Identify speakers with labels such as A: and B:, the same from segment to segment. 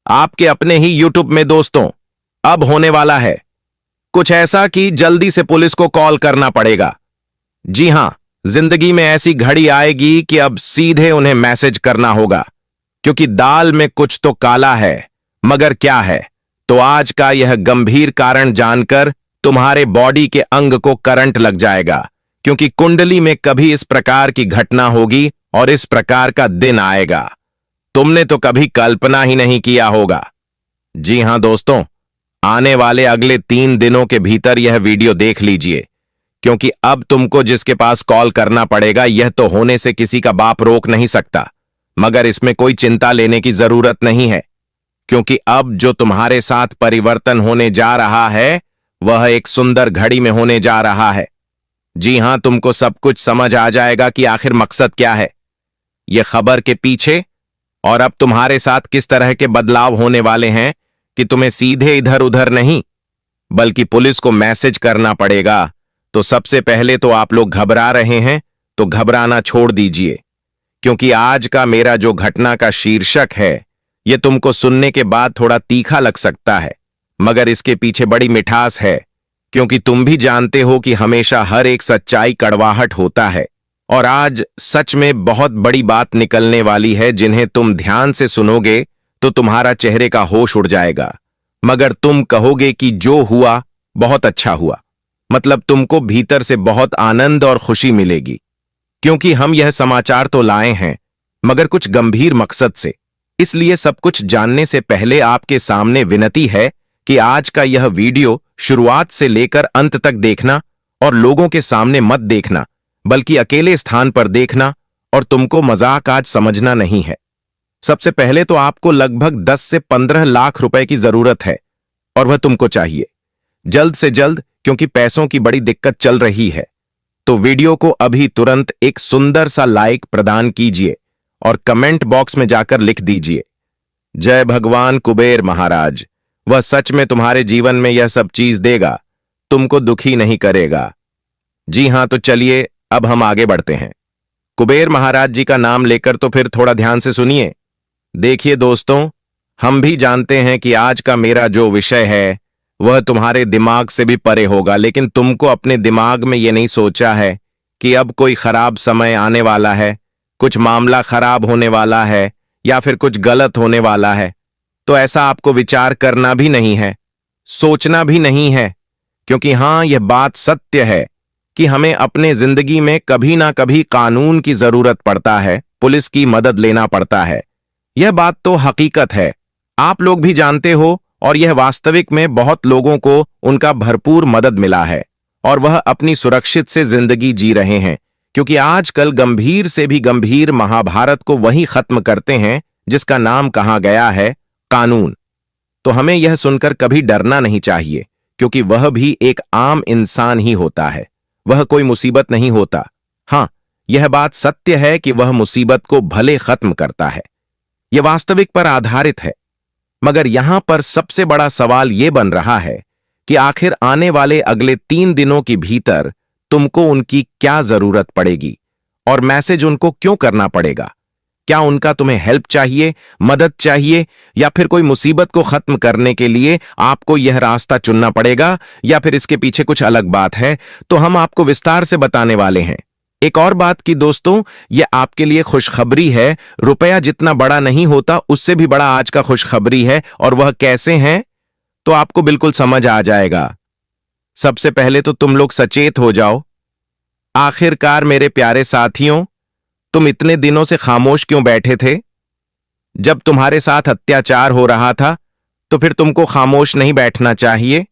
A: आपके अपने ही यूट्यूब में दोस्तों। अब होने वाला है कुछ ऐसा कि जल्दी से पुलिस को कॉल करना पड़ेगा। जी हां, जिंदगी में ऐसी घड़ी आएगी कि अब सीधे उन्हें मैसेज करना होगा, क्योंकि दाल में कुछ तो काला है। मगर क्या है? तो आज का यह गंभीर कारण जानकर तुम्हारे बॉडी के अंग को करंट लग जाएगा, क्योंकि कुंडली में कभी इस प्रकार की घटना होगी और इस प्रकार का दिन आएगा। तुमने तो कभी कल्पना ही नहीं किया होगा। जी हां दोस्तों, आने वाले अगले 3 दिनों के भीतर यह वीडियो देख लीजिए, क्योंकि अब तुमको जिसके पास कॉल करना पड़ेगा यह तो होने से किसी का बाप रोक नहीं सकता। मगर इसमें कोई चिंता लेने की जरूरत नहीं है, क्योंकि अब जो तुम्हारे साथ परिवर्तन होने जा रहा है वह एक सुंदर घड़ी में होने जा रहा है। जी हां, तुमको सब कुछ समझ आ जाएगा कि आखिर मकसद क्या है यह खबर के पीछे, और अब तुम्हारे साथ किस तरह के बदलाव होने वाले हैं कि तुम्हें सीधे इधर उधर नहीं बल्कि पुलिस को मैसेज करना पड़ेगा। तो सबसे पहले तो आप लोग घबरा रहे हैं तो घबराना छोड़ दीजिए, क्योंकि आज का मेरा जो घटना का शीर्षक है यह तुमको सुनने के बाद थोड़ा तीखा लग सकता है, मगर इसके पीछे बड़ी मिठास है। क्योंकि तुम भी जानते हो कि हमेशा हर एक सच्चाई कड़वाहट होता है, और आज सच में बहुत बड़ी बात निकलने वाली है जिन्हें तुम ध्यान से सुनोगे तो तुम्हारा चेहरे का होश उड़ जाएगा। मगर तुम कहोगे कि जो हुआ बहुत अच्छा हुआ, मतलब तुमको भीतर से बहुत आनंद और खुशी मिलेगी, क्योंकि हम यह समाचार तो लाए हैं मगर कुछ गंभीर मकसद से। इसलिए सब कुछ जानने से पहले आपके सामने विनती है कि आज का यह वीडियो शुरुआत से लेकर अंत तक देखना, और लोगों के सामने मत देखना बल्कि अकेले स्थान पर देखना, और तुमको मजाक आज समझना नहीं है। सबसे पहले तो आपको लगभग 10 से 15 लाख रुपए की जरूरत है, और वह तुमको चाहिए जल्द से जल्द, क्योंकि पैसों की बड़ी दिक्कत चल रही है। तो वीडियो को अभी तुरंत एक सुंदर सा लाइक प्रदान कीजिए और कमेंट बॉक्स में जाकर लिख दीजिए, जय भगवान कुबेर महाराज। वह सच में तुम्हारे जीवन में यह सब चीज देगा, तुमको दुखी नहीं करेगा। जी हां, तो चलिए अब हम आगे बढ़ते हैं। कुबेर महाराज जी का नाम लेकर तो फिर थोड़ा ध्यान से सुनिए। देखिए दोस्तों, हम भी जानते हैं कि आज का मेरा जो विषय है वह तुम्हारे दिमाग से भी परे होगा, लेकिन तुमको अपने दिमाग में यह नहीं सोचा है कि अब कोई खराब समय आने वाला है, कुछ मामला खराब होने वाला है, या फिर कुछ गलत होने वाला है। तो ऐसा आपको विचार करना भी नहीं है, सोचना भी नहीं है, क्योंकि हां, यह बात सत्य है कि हमें अपने जिंदगी में कभी ना कभी कानून की जरूरत पड़ता है, पुलिस की मदद लेना पड़ता है। यह बात तो हकीकत है, आप लोग भी जानते हो, और यह वास्तविक में बहुत लोगों को उनका भरपूर मदद मिला है, और वह अपनी सुरक्षित से जिंदगी जी रहे हैं। क्योंकि आजकल गंभीर से भी गंभीर महाभारत को वही खत्म करते हैं जिसका नाम कहा गया है कानून। तो हमें यह सुनकर कभी डरना नहीं चाहिए, क्योंकि वह भी एक आम इंसान ही होता है, वह कोई मुसीबत नहीं होता। हां, यह बात सत्य है कि वह मुसीबत को भले खत्म करता है, यह वास्तविक पर आधारित है। मगर यहां पर सबसे बड़ा सवाल यह बन रहा है कि आखिर आने वाले अगले 3 दिनों के भीतर तुमको उनकी क्या जरूरत पड़ेगी, और मैसेज उनको क्यों करना पड़ेगा। क्या उनका तुम्हें हेल्प चाहिए, मदद चाहिए, या फिर कोई मुसीबत को खत्म करने के लिए आपको यह रास्ता चुनना पड़ेगा, या फिर इसके पीछे कुछ अलग बात है। तो हम आपको विस्तार से बताने वाले हैं। एक और बात कि दोस्तों, यह आपके लिए खुशखबरी है। रुपया जितना बड़ा नहीं होता उससे भी बड़ा आज का खुशखबरी है, और वह कैसे हैं तो आपको बिल्कुल समझ आ जाएगा। सबसे पहले तो तुम लोग सचेत हो जाओ। आखिरकार मेरे प्यारे साथियों, तुम इतने दिनों से खामोश क्यों बैठे थे? जब तुम्हारे साथ अत्याचार हो रहा था तो फिर तुमको खामोश नहीं बैठना चाहिए,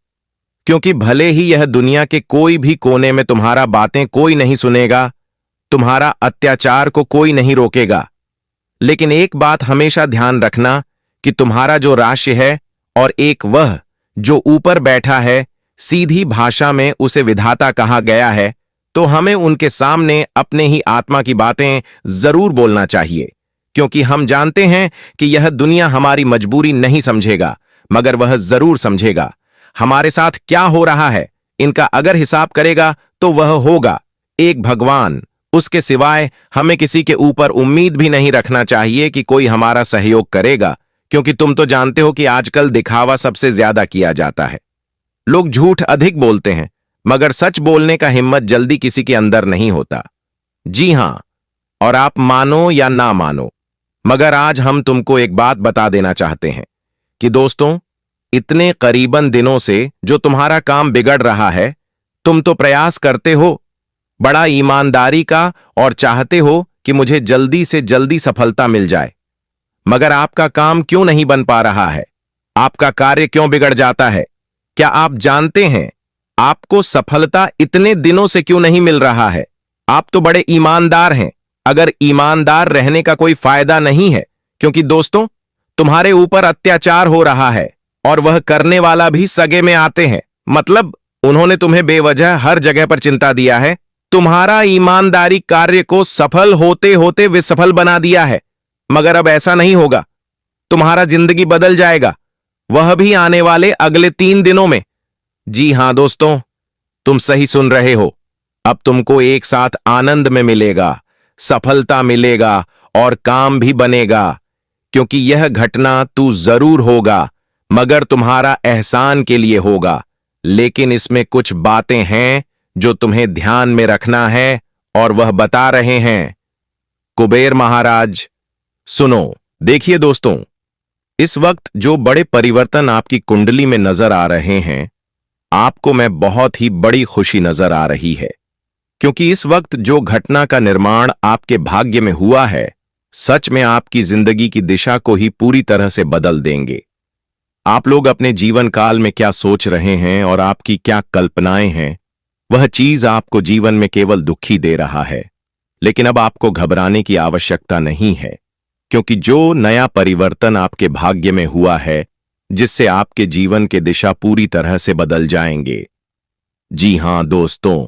A: क्योंकि भले ही यह दुनिया के कोई भी कोने में तुम्हारा बातें कोई नहीं सुनेगा, तुम्हारा अत्याचार को कोई नहीं रोकेगा, लेकिन एक बात हमेशा ध्यान रखना कि तुम्हारा जो राशि है और एक वह जो ऊपर बैठा है, सीधी भाषा में उसे विधाता कहा गया है, तो हमें उनके सामने अपने ही आत्मा की बातें जरूर बोलना चाहिए, क्योंकि हम जानते हैं कि यह दुनिया हमारी मजबूरी नहीं समझेगा, मगर वह जरूर समझेगा हमारे साथ क्या हो रहा है। इनका अगर हिसाब करेगा तो वह होगा एक भगवान, उसके सिवाय हमें किसी के ऊपर उम्मीद भी नहीं रखना चाहिए कि कोई हमारा सहयोग करेगा, क्योंकि तुम तो जानते हो कि आजकल दिखावा सबसे ज्यादा किया जाता है। लोग झूठ अधिक बोलते हैं, मगर सच बोलने का हिम्मत जल्दी किसी के अंदर नहीं होता। जी हां, और आप मानो या ना मानो, मगर आज हम तुमको एक बात बता देना चाहते हैं कि दोस्तों, इतने करीबन दिनों से जो तुम्हारा काम बिगड़ रहा है, तुम तो प्रयास करते हो बड़ा ईमानदारी का और चाहते हो कि मुझे जल्दी से जल्दी सफलता मिल जाए, मगर आपका काम क्यों नहीं बन पा रहा है? आपका कार्य क्यों बिगड़ जाता है? क्या आप जानते हैं आपको सफलता इतने दिनों से क्यों नहीं मिल रहा है? आप तो बड़े ईमानदार हैं। अगर ईमानदार रहने का कोई फायदा नहीं है, क्योंकि दोस्तों, तुम्हारे ऊपर अत्याचार हो रहा है और वह करने वाला भी सगे में आते हैं। मतलब उन्होंने तुम्हें बेवजह हर जगह पर चिंता दिया है। तुम्हारा ईमानदारी कार्य को सफल होते होते विसफल बना दिया है, मगर अब ऐसा नहीं होगा। तुम्हारा जिंदगी बदल जाएगा, वह भी आने वाले अगले 3 दिनों में। जी हां दोस्तों, तुम सही सुन रहे हो। अब तुमको एक साथ आनंद में मिलेगा, सफलता मिलेगा और काम भी बनेगा, क्योंकि यह घटना तू जरूर होगा, मगर तुम्हारा एहसान के लिए होगा। लेकिन इसमें कुछ बातें हैं जो तुम्हें ध्यान में रखना है, और वह बता रहे हैं कुबेर महाराज। सुनो, देखिए दोस्तों, इस वक्त जो बड़े परिवर्तन आपकी कुंडली में नजर आ रहे हैं, आपको मैं बहुत ही बड़ी खुशी नजर आ रही है, क्योंकि इस वक्त जो घटना का निर्माण आपके भाग्य में हुआ है, सच में आपकी जिंदगी की दिशा को ही पूरी तरह से बदल देंगे। आप लोग अपने जीवन काल में क्या सोच रहे हैं और आपकी क्या कल्पनाएं हैं, वह चीज आपको जीवन में केवल दुखी दे रहा है। लेकिन अब आपको घबराने की आवश्यकता नहीं है, क्योंकि जो नया परिवर्तन आपके भाग्य में हुआ है, जिससे आपके जीवन के दिशा पूरी तरह से बदल जाएंगे। जी हां दोस्तों,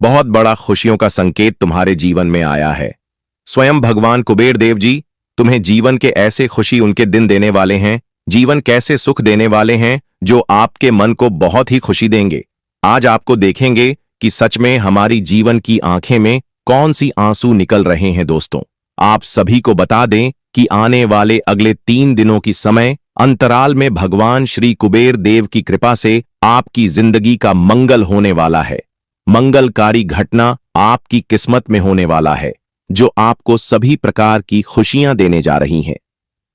A: बहुत बड़ा खुशियों का संकेत तुम्हारे जीवन में आया है। स्वयं भगवान कुबेर देव जी तुम्हें जीवन के ऐसे खुशी उनके दिन देने वाले हैं, जीवन कैसे सुख देने वाले हैं, जो आपके मन को बहुत ही खुशी देंगे। आज आपको देखेंगे कि सच में हमारी जीवन की आंखें में कौन सी आंसू निकल रहे हैं। दोस्तों, आप सभी को बता दें कि आने वाले अगले 3 दिनों की समय अंतराल में भगवान श्री कुबेर देव की कृपा से आपकी जिंदगी का मंगल होने वाला है। मंगलकारी घटना आपकी किस्मत में होने वाला है, जो आपको सभी प्रकार की खुशियां देने जा रही हैं।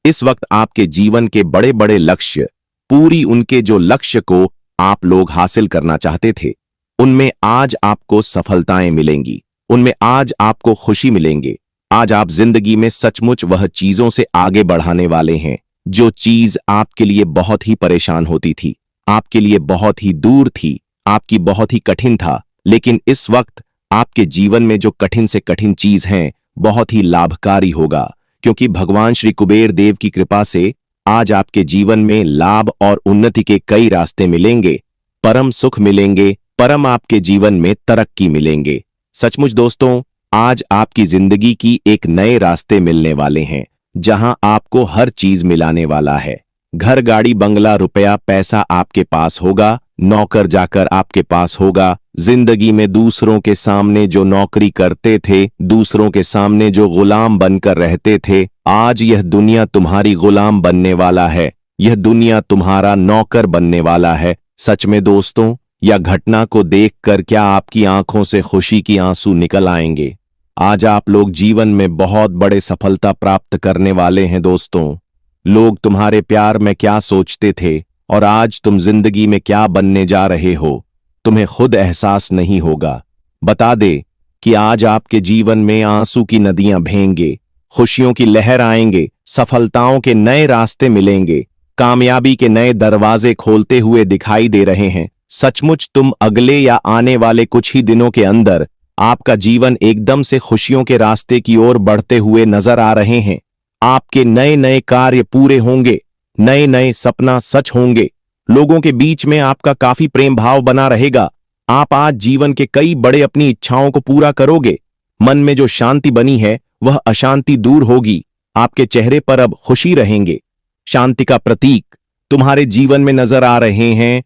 A: इस वक्त आपके जीवन के बड़े बड़े लक्ष्य, पूरी उनके जो लक्ष्य को आप लोग हासिल करना चाहते थे, उनमें आज आपको सफलताएं मिलेंगी, उनमें आज आपको खुशी मिलेंगे। आज आप जिंदगी में सचमुच वह चीजों से आगे बढ़ाने वाले हैं, जो चीज आपके लिए बहुत ही परेशान होती थी, आपके लिए बहुत ही दूर थी, आपकी बहुत ही कठिन था। लेकिन इस वक्त आपके जीवन में जो कठिन से कठिन चीज है, बहुत ही लाभकारी होगा, क्योंकि भगवान श्री कुबेर देव की कृपा से आज आपके जीवन में लाभ और उन्नति के कई रास्ते मिलेंगे, परम सुख मिलेंगे, परम आपके जीवन में तरक्की मिलेंगे। सचमुच दोस्तों, आज आपकी जिंदगी की एक नए रास्ते मिलने वाले हैं, जहां आपको हर चीज मिलाने वाला है। घर, गाड़ी, बंगला, रुपया, पैसा आपके पास होगा, नौकर जाकर आपके पास होगा। जिंदगी में दूसरों के सामने जो नौकरी करते थे, दूसरों के सामने जो गुलाम बनकर रहते थे, आज यह दुनिया तुम्हारी गुलाम बनने वाला है, यह दुनिया तुम्हारा नौकर बनने वाला है। सच में दोस्तों, यह घटना को देखकर क्या आपकी आंखों से खुशी की आंसू निकल आएंगे? आज आप लोग जीवन में बहुत बड़े सफलता प्राप्त करने वाले हैं। दोस्तों, लोग तुम्हारे प्यार में क्या सोचते थे और आज तुम जिंदगी में क्या बनने जा रहे हो, तुम्हें खुद एहसास नहीं होगा। बता दे कि आज आपके जीवन में आंसू की नदियां बहेंगे, खुशियों की लहर आएंगे, सफलताओं के नए रास्ते मिलेंगे, कामयाबी के नए दरवाजे खोलते हुए दिखाई दे रहे हैं। सचमुच तुम अगले या आने वाले कुछ ही दिनों के अंदर आपका जीवन एकदम से खुशियों के रास्ते की ओर बढ़ते हुए नजर आ रहे हैं। आपके नए नए कार्य पूरे होंगे, नए नए सपना सच होंगे, लोगों के बीच में आपका काफी प्रेम भाव बना रहेगा। आप आज जीवन के कई बड़े अपनी इच्छाओं को पूरा करोगे। मन में जो शांति बनी है, वह अशांति दूर होगी। आपके चेहरे पर अब खुशी रहेंगे। शांति का प्रतीक तुम्हारे जीवन में नजर आ रहे हैं,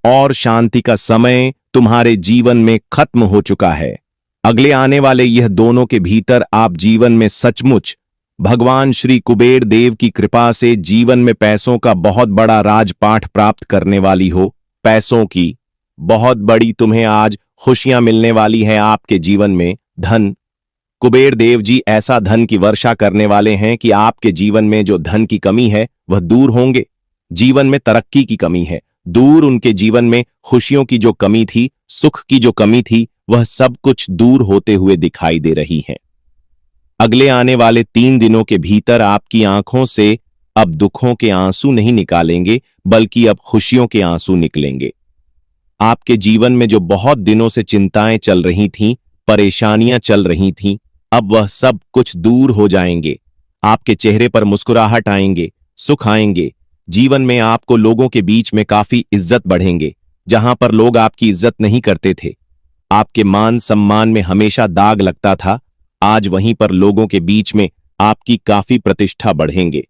A: और शांति का समय तुम्हारे जीवन में खत्म हो चुका है। अगले आने वाले यह दोनों के भीतर आप जीवन में सचमुच भगवान श्री कुबेर देव की कृपा से जीवन में पैसों का बहुत बड़ा राजपाठ प्राप्त करने वाली हो। पैसों की बहुत बड़ी तुम्हें आज खुशियां मिलने वाली हैं। आपके जीवन में धन, कुबेर देव जी ऐसा धन की वर्षा करने वाले हैं कि आपके जीवन में जो धन की कमी है वह दूर होंगे। जीवन में तरक्की की कमी है दूर, उनके जीवन में खुशियों की जो कमी थी, सुख की जो कमी थी, वह सब कुछ दूर होते हुए दिखाई दे रही है। अगले आने वाले 3 दिनों के भीतर आपकी आंखों से अब दुखों के आंसू नहीं निकालेंगे, बल्कि अब खुशियों के आंसू निकलेंगे। आपके जीवन में जो बहुत दिनों से चिंताएं चल रही थीं, परेशानियां चल रही थीं, अब वह सब कुछ दूर हो जाएंगे। आपके चेहरे पर मुस्कुराहट आएंगे, सुख आएंगे। जीवन में आपको लोगों के बीच में काफी इज्जत बढ़ेंगे। जहां पर लोग आपकी इज्जत नहीं करते थे, आपके मान सम्मान में हमेशा दाग लगता था, आज वहीं पर लोगों के बीच में आपकी काफी प्रतिष्ठा बढ़ेंगे।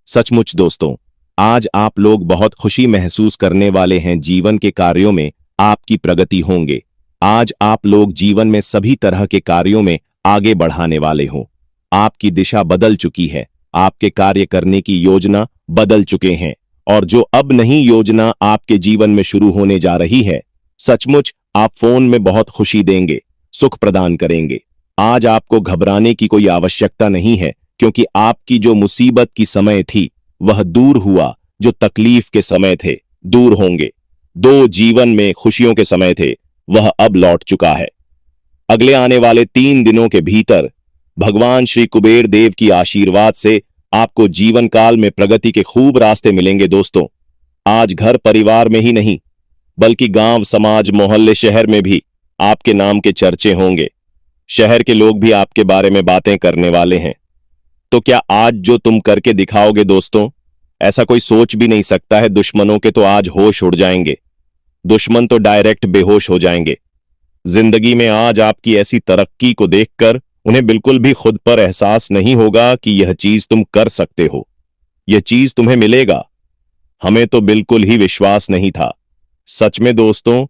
A: सचमुच दोस्तों, आज आप लोग बहुत खुशी महसूस करने वाले हैं। जीवन के कार्यों में आपकी प्रगति होंगे। आज आप लोग जीवन में सभी तरह के कार्यों में आगे बढ़ाने वाले हों। आपकी दिशा बदल चुकी है, आपके कार्य करने की योजना बदल चुके हैं, और जो अब नई योजना आपके जीवन में शुरू होने जा रही है, सचमुच आप फोन में बहुत खुशी देंगे, सुख प्रदान करेंगे। आज आपको घबराने की कोई आवश्यकता नहीं है, क्योंकि आपकी जो मुसीबत की समय थी वह दूर हुआ। जो तकलीफ के समय थे दूर होंगे। दो जीवन में खुशियों के समय थे, वह अब लौट चुका है। अगले आने वाले 3 दिनों के भीतर भगवान श्री कुबेर देव की आशीर्वाद से आपको जीवन काल में प्रगति के खूब रास्ते मिलेंगे। दोस्तों, आज घर परिवार में ही नहीं, बल्कि गांव, समाज, मोहल्ले, शहर में भी आपके नाम के चर्चे होंगे। शहर के लोग भी आपके बारे में बातें करने वाले हैं। तो क्या आज जो तुम करके दिखाओगे दोस्तों, ऐसा कोई सोच भी नहीं सकता है। दुश्मनों के तो आज होश उड़ जाएंगे, दुश्मन तो डायरेक्ट बेहोश हो जाएंगे। जिंदगी में आज आपकी ऐसी तरक्की को देखकर उन्हें बिल्कुल भी खुद पर एहसास नहीं होगा कि यह चीज तुम कर सकते हो, यह चीज तुम्हें मिलेगा। हमें तो बिल्कुल ही विश्वास नहीं था। सच में दोस्तों,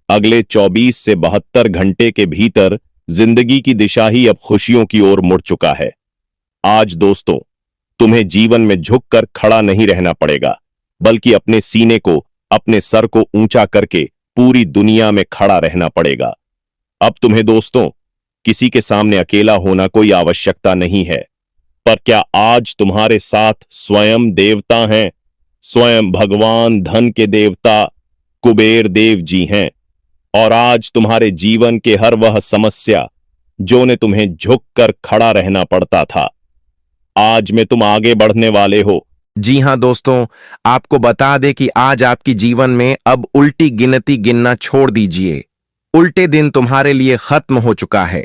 A: अगले 24 से 72 घंटे के भीतर जिंदगी की दिशा ही अब खुशियों की ओर मुड़ चुका है। आज दोस्तों, तुम्हें जीवन में झुककर खड़ा नहीं रहना पड़ेगा, बल्कि अपने सीने को, अपने सर को ऊंचा करके पूरी दुनिया में खड़ा रहना पड़ेगा। अब तुम्हें दोस्तों किसी के सामने अकेला होना कोई आवश्यकता नहीं है। पर क्या आज तुम्हारे साथ स्वयं देवता हैं, स्वयं भगवान धन के देवता कुबेर देव जी हैं। और आज तुम्हारे जीवन के हर वह समस्या जो ने तुम्हें झुककर खड़ा रहना पड़ता था, आज में तुम आगे बढ़ने वाले हो।
B: जी हां दोस्तों, आपको बता दें कि आज आपकी जीवन में अब उल्टी गिनती गिनना छोड़ दीजिए। उल्टे दिन तुम्हारे लिए खत्म हो चुका है।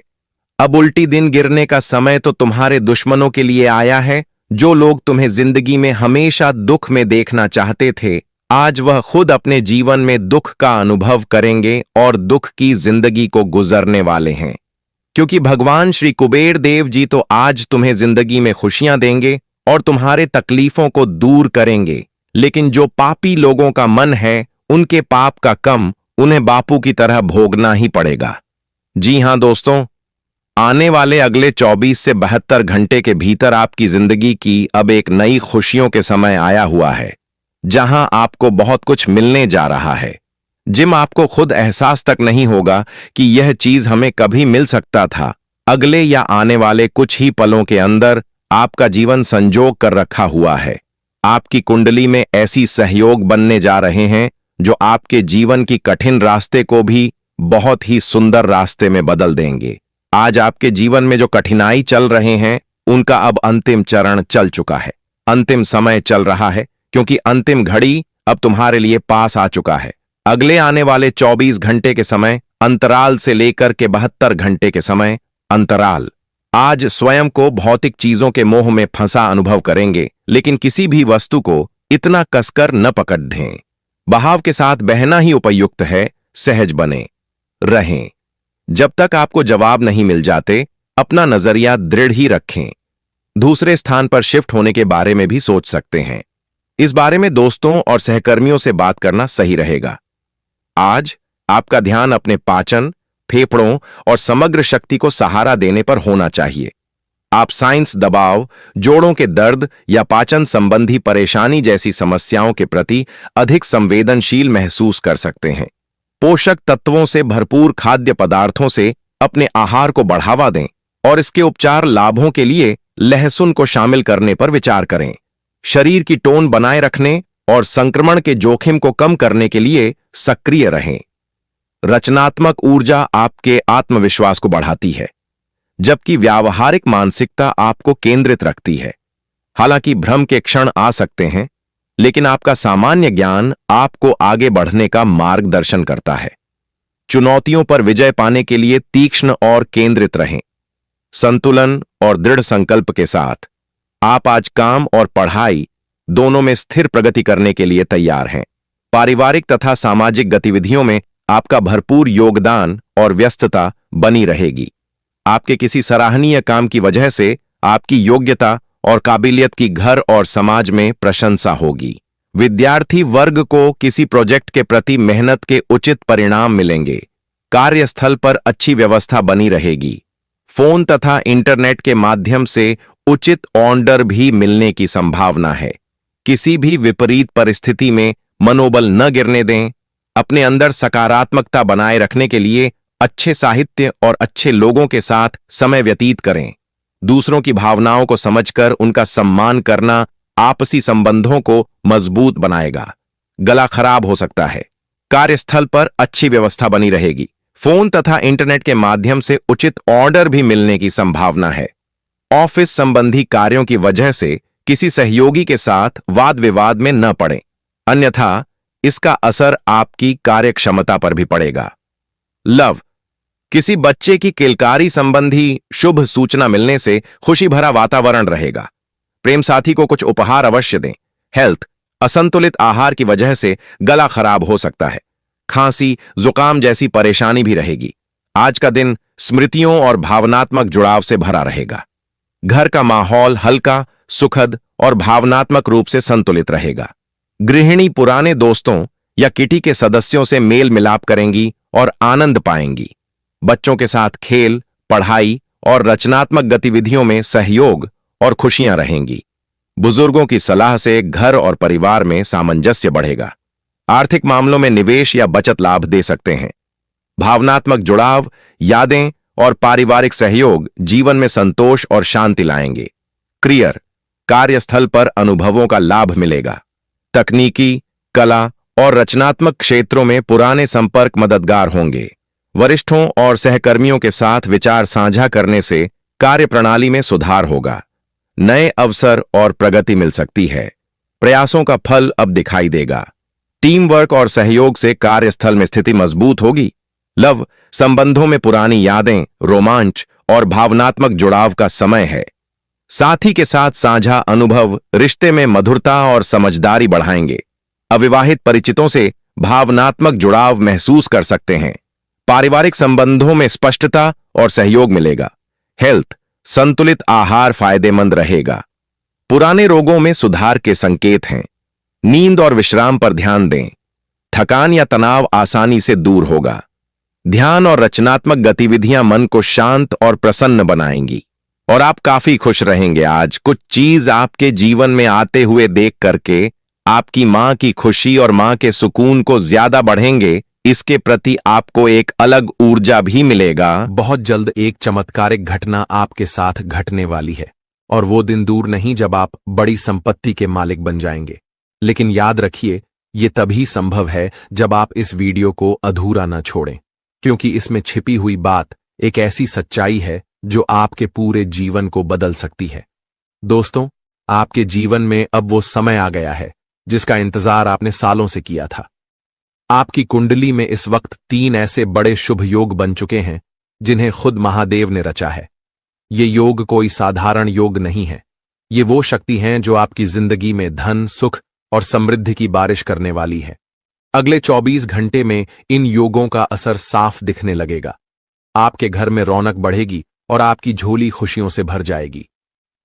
B: अब उल्टी दिन गिरने का समय तो तुम्हारे दुश्मनों के लिए आया है। जो लोग तुम्हें जिंदगी में हमेशा दुख में देखना चाहते थे, आज वह खुद अपने जीवन में दुख का अनुभव करेंगे और दुख की जिंदगी को गुजरने वाले हैं। क्योंकि भगवान श्री कुबेर देव जी तो आज तुम्हें जिंदगी में खुशियां देंगे और तुम्हारे तकलीफों को दूर करेंगे। लेकिन जो पापी लोगों का मन है, उनके पाप का कम उन्हें बापू की तरह भोगना ही पड़ेगा। जी हां दोस्तों, आने वाले अगले 24 से 72 घंटे के भीतर आपकी जिंदगी की अब एक नई खुशियों के समय आया हुआ है, जहां आपको बहुत कुछ मिलने जा रहा है, जिम आपको खुद एहसास तक नहीं होगा कि यह चीज हमें कभी मिल सकता था। अगले या आने वाले कुछ ही पलों के अंदर आपका जीवन संजोग कर रखा हुआ है। आपकी कुंडली में ऐसी सहयोग बनने जा रहे हैं जो आपके जीवन की कठिन रास्ते को भी बहुत ही सुंदर रास्ते में बदल देंगे। आज आपके जीवन में जो कठिनाई चल रहे हैं, उनका अब अंतिम चरण चल चुका है, अंतिम समय चल रहा है, क्योंकि अंतिम घड़ी अब तुम्हारे लिए पास आ चुका है। अगले आने वाले 24 घंटे के समय अंतराल से लेकर के 72 घंटे के समय अंतराल, आज स्वयं को भौतिक चीजों के मोह में फंसा अनुभव करेंगे, लेकिन किसी भी वस्तु को इतना कसकर न पकड़ दें। बहाव के साथ बहना ही उपयुक्त है। सहज बने रहें। जब तक आपको जवाब नहीं मिल जाते, अपना नजरिया दृढ़ ही रखें। दूसरे स्थान पर शिफ्ट होने के बारे में भी सोच सकते हैं। इस बारे में दोस्तों और सहकर्मियों से बात करना सही रहेगा। आज आपका ध्यान अपने पाचन, फेफड़ों और समग्र शक्ति को सहारा देने पर होना चाहिए। आप साइंस दबाव, जोड़ों के दर्द या पाचन संबंधी परेशानी जैसी समस्याओं के प्रति अधिक संवेदनशील महसूस कर सकते हैं। पोषक तत्वों से भरपूर खाद्य पदार्थों से अपने आहार को बढ़ावा दें और इसके उपचार लाभों के लिए लहसुन को शामिल करने पर विचार करें। शरीर की टोन बनाए रखने और संक्रमण के जोखिम को कम करने के लिए सक्रिय रहें। रचनात्मक ऊर्जा आपके आत्मविश्वास को बढ़ाती है, जबकि व्यावहारिक मानसिकता आपको केंद्रित रखती है। हालांकि भ्रम के क्षण आ सकते हैं, लेकिन आपका सामान्य ज्ञान आपको आगे बढ़ने का मार्गदर्शन करता है। चुनौतियों पर विजय पाने के लिए तीक्ष्ण और केंद्रित रहें। संतुलन और दृढ़ संकल्प के साथ आप आज काम और पढ़ाई दोनों में स्थिर प्रगति करने के लिए तैयार हैं। पारिवारिक तथा सामाजिक गतिविधियों में आपका भरपूर योगदान और व्यस्तता बनी रहेगी। आपके किसी सराहनीय काम की वजह से आपकी योग्यता और काबिलियत की घर और समाज में प्रशंसा होगी। विद्यार्थी वर्ग को किसी प्रोजेक्ट के प्रति मेहनत के उचित परिणाम मिलेंगे। कार्यस्थल पर अच्छी व्यवस्था बनी रहेगी। फोन तथा इंटरनेट के माध्यम से उचित ऑर्डर भी मिलने की संभावना है। किसी भी विपरीत परिस्थिति में मनोबल न गिरने दें। अपने अंदर सकारात्मकता बनाए रखने के लिए अच्छे साहित्य और अच्छे लोगों के साथ समय व्यतीत करें। दूसरों की भावनाओं को समझकर उनका सम्मान करना आपसी संबंधों को मजबूत बनाएगा। गला खराब हो सकता है। कार्यस्थल पर अच्छी व्यवस्था बनी रहेगी। फोन तथा इंटरनेट के माध्यम से उचित ऑर्डर भी मिलने की संभावना है। ऑफिस संबंधी कार्यों की वजह से किसी सहयोगी के साथ वाद विवाद में न पड़ें, अन्यथा इसका असर आपकी कार्यक्षमता पर भी पड़ेगा। लव, किसी बच्चे की किलकारी संबंधी शुभ सूचना मिलने से खुशी भरा वातावरण रहेगा। प्रेम साथी को कुछ उपहार अवश्य दें। हेल्थ, असंतुलित आहार की वजह से गला खराब हो सकता है। खांसी, जुकाम जैसी परेशानी भी रहेगी। आज का दिन स्मृतियों और भावनात्मक जुड़ाव से भरा रहेगा। घर का माहौल हल्का, सुखद और भावनात्मक रूप से संतुलित रहेगा। गृहिणी पुराने दोस्तों या किटी के सदस्यों से मेल मिलाप करेंगी और आनंद पाएंगी। बच्चों के साथ खेल, पढ़ाई और रचनात्मक गतिविधियों में सहयोग और खुशियां रहेंगी। बुजुर्गों की सलाह से घर और परिवार में सामंजस्य बढ़ेगा। आर्थिक मामलों में निवेश या बचत लाभ दे सकते हैं। भावनात्मक जुड़ाव, यादें और पारिवारिक सहयोग जीवन में संतोष और शांति लाएंगे। करियर, कार्यस्थल पर अनुभवों का लाभ मिलेगा। तकनीकी, कला और रचनात्मक क्षेत्रों में पुराने संपर्क मददगार होंगे। वरिष्ठों और सहकर्मियों के साथ विचार साझा करने से कार्यप्रणाली में सुधार होगा। नए अवसर और प्रगति मिल सकती है। प्रयासों का फल अब दिखाई देगा। टीम वर्क और सहयोग से कार्यस्थल में स्थिति मजबूत होगी। लव, संबंधों में पुरानी यादें, रोमांच और भावनात्मक जुड़ाव का समय है। साथी के साथ साझा अनुभव रिश्ते में मधुरता और समझदारी बढ़ाएंगे। अविवाहित परिचितों से भावनात्मक जुड़ाव महसूस कर सकते हैं। पारिवारिक संबंधों में स्पष्टता और सहयोग मिलेगा। हेल्थ, संतुलित आहार फायदेमंद रहेगा। पुराने रोगों में सुधार के संकेत हैं। नींद और विश्राम पर ध्यान दें। थकान या तनाव आसानी से दूर होगा। ध्यान और रचनात्मक गतिविधियां मन को शांत और प्रसन्न बनाएंगी और आप काफी खुश रहेंगे। आज कुछ चीज आपके जीवन में आते हुए देख करके आपकी मां की खुशी और मां के सुकून को ज्यादा बढ़ेंगे। इसके प्रति आपको एक अलग ऊर्जा भी मिलेगा।
C: बहुत जल्द एक चमत्कारिक घटना आपके साथ घटने वाली है और वो दिन दूर नहीं जब आप बड़ी संपत्ति के मालिक बन जाएंगे। लेकिन याद रखिए, ये तभी संभव है जब आप इस वीडियो को अधूरा न छोड़ें, क्योंकि इसमें छिपी हुई बात एक ऐसी सच्चाई है जो आपके पूरे जीवन को बदल सकती है। दोस्तों, आपके जीवन में अब वो समय आ गया है जिसका इंतजार आपने सालों से किया था। आपकी कुंडली में इस वक्त 3 ऐसे बड़े शुभ योग बन चुके हैं जिन्हें खुद महादेव ने रचा है। ये योग कोई साधारण योग नहीं है। ये वो शक्ति हैं जो आपकी जिंदगी में धन, सुख और समृद्धि की बारिश करने वाली है। अगले 24 घंटे में इन योगों का असर साफ दिखने लगेगा। आपके घर में रौनक बढ़ेगी और आपकी झोली खुशियों से भर जाएगी।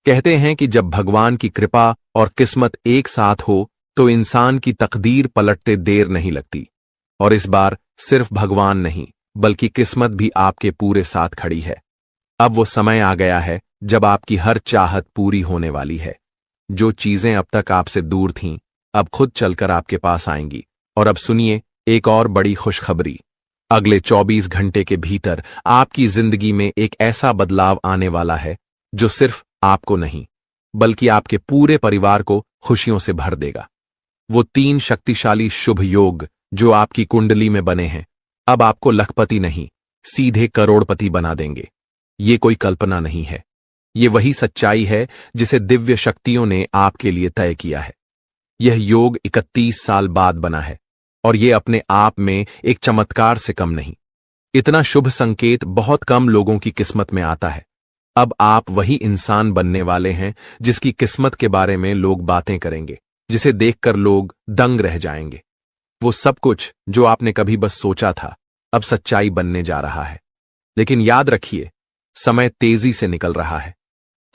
C: कहते हैं कि जब भगवान की कृपा और किस्मत एक साथ हो तो इंसान की तकदीर पलटते देर नहीं लगती। और इस बार सिर्फ भगवान नहीं बल्कि किस्मत भी आपके पूरे साथ खड़ी है। अब वो समय आ गया है जब आपकी हर चाहत पूरी होने वाली है। जो चीजें अब तक आपसे दूर थीं, अब खुद चलकर आपके पास आएंगी। और अब सुनिए एक और बड़ी खुशखबरी। अगले 24 घंटे के भीतर आपकी जिंदगी में एक ऐसा बदलाव आने वाला है जो सिर्फ आपको नहीं, बल्कि आपके पूरे परिवार को खुशियों से भर देगा। वो 3 शक्तिशाली शुभ योग जो आपकी कुंडली में बने हैं, अब आपको लखपति नहीं, सीधे करोड़पति बना देंगे। ये कोई कल्पना नहीं है, ये वही सच्चाई है जिसे दिव्य शक्तियों ने आपके लिए तय किया है। यह योग 31 साल बाद बना है और ये अपने आप में एक चमत्कार से कम नहीं। इतना शुभ संकेत बहुत कम लोगों की किस्मत में आता है। अब आप वही इंसान बनने वाले हैं जिसकी किस्मत के बारे में लोग बातें करेंगे, जिसे देखकर लोग दंग रह जाएंगे। वो सब कुछ जो आपने कभी बस सोचा था, अब सच्चाई बनने जा रहा है। लेकिन याद रखिए, समय तेजी से निकल रहा है।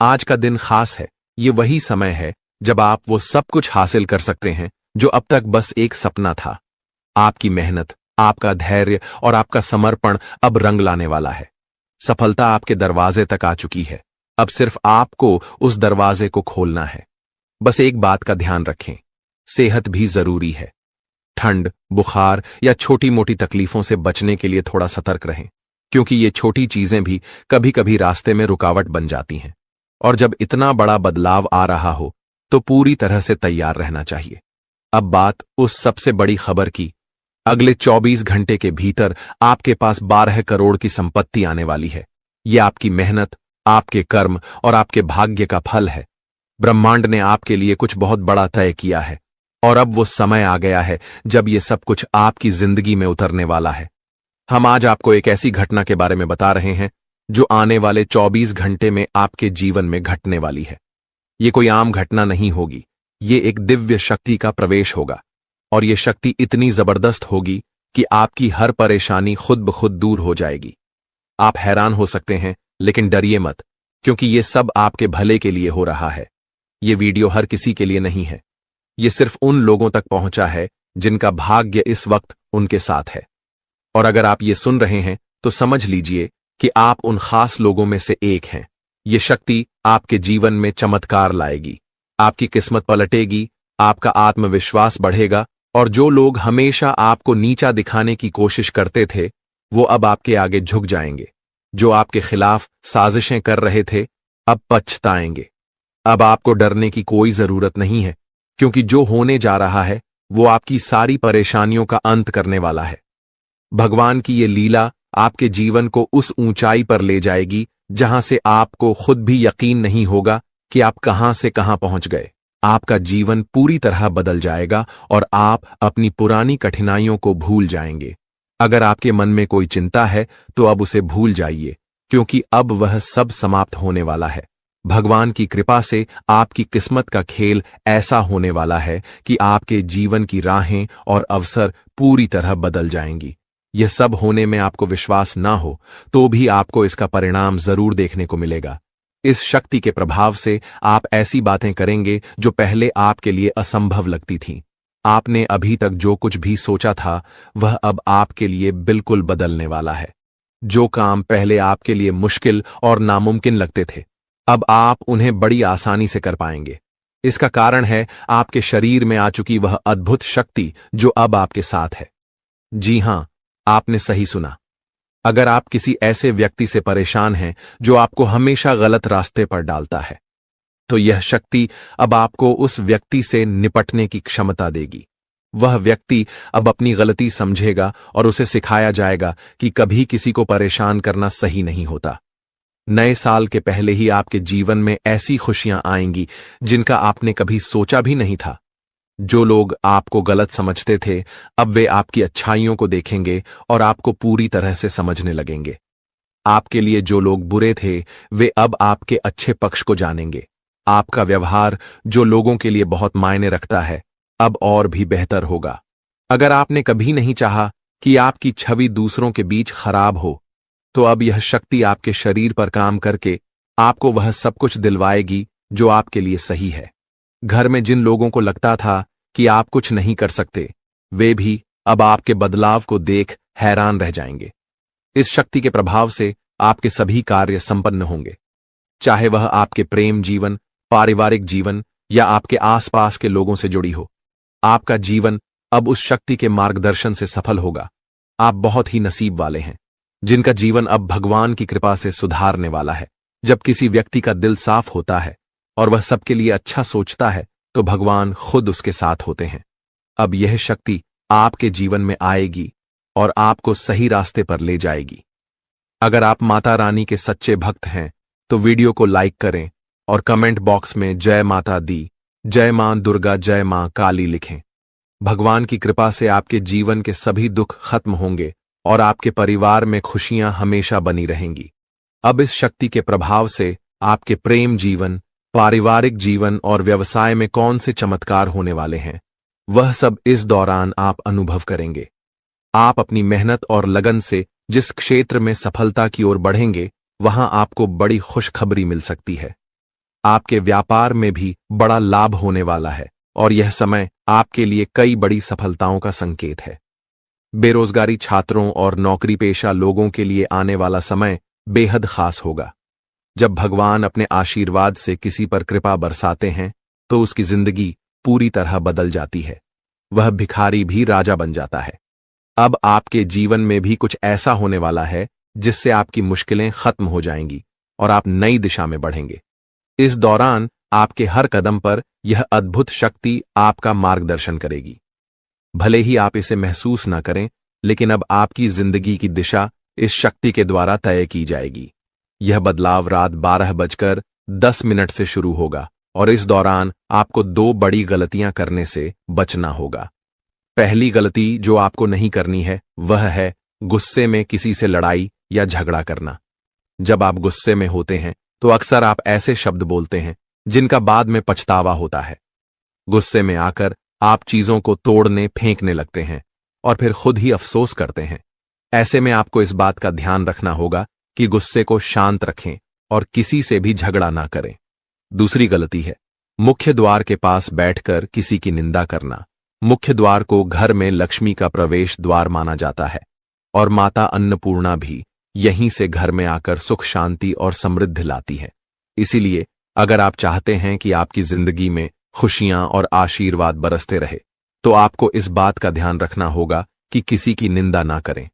C: आज का दिन खास है। ये वही समय है जब आप वो सब कुछ हासिल कर सकते हैं जो अब तक बस एक सपना था। आपकी मेहनत, आपका धैर्य और आपका समर्पण अब रंग लाने वाला है। सफलता आपके दरवाजे तक आ चुकी है। अब सिर्फ आपको उस दरवाजे को खोलना है। बस एक बात का ध्यान रखें, सेहत भी जरूरी है। ठंड, बुखार या छोटी मोटी तकलीफों से बचने के लिए थोड़ा सतर्क रहें, क्योंकि ये छोटी चीजें भी कभी कभी रास्ते में रुकावट बन जाती हैं। और जब इतना बड़ा बदलाव आ रहा हो तो पूरी तरह से तैयार रहना चाहिए। अब बात उस सबसे बड़ी खबर की। अगले 24 घंटे के भीतर आपके पास 12 करोड़ की संपत्ति आने वाली है। यह आपकी मेहनत, आपके कर्म और आपके भाग्य का फल है। ब्रह्मांड ने आपके लिए कुछ बहुत बड़ा तय किया है और अब वो समय आ गया है जब ये सब कुछ आपकी जिंदगी में उतरने वाला है। हम आज आपको एक ऐसी घटना के बारे में बता रहे हैं जो आने वाले 24 घंटे में आपके जीवन में घटने वाली है। ये कोई आम घटना नहीं होगी, ये एक दिव्य शक्ति का प्रवेश होगा। और ये शक्ति इतनी जबरदस्त होगी कि आपकी हर परेशानी खुद ब खुद दूर हो जाएगी। आप हैरान हो सकते हैं, लेकिन डरिए मत, क्योंकि ये सब आपके भले के लिए हो रहा है। ये वीडियो हर किसी के लिए नहीं है। ये सिर्फ उन लोगों तक पहुंचा है जिनका भाग्य इस वक्त उनके साथ है। और अगर आप ये सुन रहे हैं तो समझ लीजिए कि आप उन खास लोगों में से एक हैं। ये शक्ति आपके जीवन में चमत्कार लाएगी, आपकी किस्मत पलटेगी, आपका आत्मविश्वास बढ़ेगा और जो लोग हमेशा आपको नीचा दिखाने की कोशिश करते थे, वो अब आपके आगे झुक जाएंगे। जो आपके खिलाफ साजिशें कर रहे थे, अब पछताएंगे। अब आपको डरने की कोई जरूरत नहीं है, क्योंकि जो होने जा रहा है वो आपकी सारी परेशानियों का अंत करने वाला है। भगवान की ये लीला आपके जीवन को उस ऊंचाई पर ले जाएगी जहां से आपको खुद भी यकीन नहीं होगा कि आप कहां से कहां पहुंच गए। आपका जीवन पूरी तरह बदल जाएगा और आप अपनी पुरानी कठिनाइयों को भूल जाएंगे। अगर आपके मन में कोई चिंता है तो अब उसे भूल जाइए, क्योंकि अब वह सब समाप्त होने वाला है। भगवान की कृपा से आपकी किस्मत का खेल ऐसा होने वाला है कि आपके जीवन की राहें और अवसर पूरी तरह बदल जाएंगी। यह सब होने में आपको विश्वास ना हो तो भी आपको इसका परिणाम जरूर देखने को मिलेगा। इस शक्ति के प्रभाव से आप ऐसी बातें करेंगे जो पहले आपके लिए असंभव लगती थीं। आपने अभी तक जो कुछ भी सोचा था वह अब आपके लिए बिल्कुल बदलने वाला है। जो काम पहले आपके लिए मुश्किल और नामुमकिन लगते थे, अब आप उन्हें बड़ी आसानी से कर पाएंगे। इसका कारण है आपके शरीर में आ चुकी वह अद्भुत शक्ति जो अब आपके साथ है। जी हां, आपने सही सुना। अगर आप किसी ऐसे व्यक्ति से परेशान हैं जो आपको हमेशा गलत रास्ते पर डालता है, तो यह शक्ति अब आपको उस व्यक्ति से निपटने की क्षमता देगी। वह व्यक्ति अब अपनी गलती समझेगा और उसे सिखाया जाएगा कि कभी किसी को परेशान करना सही नहीं होता। नए साल के पहले ही आपके जीवन में ऐसी खुशियां आएंगी जिनका आपने कभी सोचा भी नहीं था। जो लोग आपको गलत समझते थे, अब वे आपकी अच्छाइयों को देखेंगे और आपको पूरी तरह से समझने लगेंगे। आपके लिए जो लोग बुरे थे, वे अब आपके अच्छे पक्ष को जानेंगे। आपका व्यवहार जो लोगों के लिए बहुत मायने रखता है, अब और भी बेहतर होगा। अगर आपने कभी नहीं चाहा कि आपकी छवि दूसरों के बीच खराब हो, तो अब यह शक्ति आपके शरीर पर काम करके आपको वह सब कुछ दिलवाएगी जो आपके लिए सही है। घर में जिन लोगों को लगता था कि आप कुछ नहीं कर सकते, वे भी अब आपके बदलाव को देख हैरान रह जाएंगे। इस शक्ति के प्रभाव से आपके सभी कार्य संपन्न होंगे। चाहे वह आपके प्रेम जीवन, पारिवारिक जीवन या आपके आसपास के लोगों से जुड़ी हो। आपका जीवन अब उस शक्ति के मार्गदर्शन से सफल होगा। आप बहुत ही नसीब वाले हैं जिनका जीवन अब भगवान की कृपा से सुधारने वाला है। जब किसी व्यक्ति का दिल साफ होता है और वह सबके लिए अच्छा सोचता है तो भगवान खुद उसके साथ होते हैं। अब यह शक्ति आपके जीवन में आएगी और आपको सही रास्ते पर ले जाएगी। अगर आप माता रानी के सच्चे भक्त हैं तो वीडियो को लाइक करें और कमेंट बॉक्स में जय माता दी, जय मां दुर्गा, जय मां काली लिखें। भगवान की कृपा से आपके जीवन के सभी दुख खत्म होंगे और आपके परिवार में खुशियां हमेशा बनी रहेंगी। अब इस शक्ति के प्रभाव से आपके प्रेम जीवन, पारिवारिक जीवन और व्यवसाय में कौन से चमत्कार होने वाले हैं, वह सब इस दौरान आप अनुभव करेंगे। आप अपनी मेहनत और लगन से जिस क्षेत्र में सफलता की ओर बढ़ेंगे, वहां आपको बड़ी खुशखबरी मिल सकती है। आपके व्यापार में भी बड़ा लाभ होने वाला है और यह समय आपके लिए कई बड़ी सफलताओं का संकेत है। बेरोजगारी छात्रों और नौकरी पेशा लोगों के लिए आने वाला समय बेहद खास होगा। जब भगवान अपने आशीर्वाद से किसी पर कृपा बरसाते हैं तो उसकी जिंदगी पूरी तरह बदल जाती है। वह भिखारी भी राजा बन जाता है। अब आपके जीवन में भी कुछ ऐसा होने वाला है जिससे आपकी मुश्किलें खत्म हो जाएंगी और आप नई दिशा में बढ़ेंगे। इस दौरान आपके हर कदम पर यह अद्भुत शक्ति आपका मार्गदर्शन करेगी। भले ही आप इसे महसूस न करें, लेकिन अब आपकी जिंदगी की दिशा इस शक्ति के द्वारा तय की जाएगी। यह बदलाव रात 12:10 से शुरू होगा और इस दौरान आपको 2 बड़ी गलतियां करने से बचना होगा। पहली गलती जो आपको नहीं करनी है वह है गुस्से में किसी से लड़ाई या झगड़ा करना। जब आप गुस्से में होते हैं तो अक्सर आप ऐसे शब्द बोलते हैं जिनका बाद में पछतावा होता है। गुस्से में आकर आप चीजों को तोड़ने फेंकने लगते हैं और फिर खुद ही अफसोस करते हैं। ऐसे में आपको इस बात का ध्यान रखना होगा कि गुस्से को शांत रखें और किसी से भी झगड़ा ना करें। दूसरी गलती है मुख्य द्वार के पास बैठकर किसी की निंदा करना। मुख्य द्वार को घर में लक्ष्मी का प्रवेश द्वार माना जाता है और माता अन्नपूर्णा भी यहीं से घर में आकर सुख शांति और समृद्धि लाती है। इसीलिए अगर आप चाहते हैं कि आपकी जिंदगी में खुशियां और आशीर्वाद बरसते रहे तो आपको इस बात का ध्यान रखना होगा कि किसी की निंदा ना करें।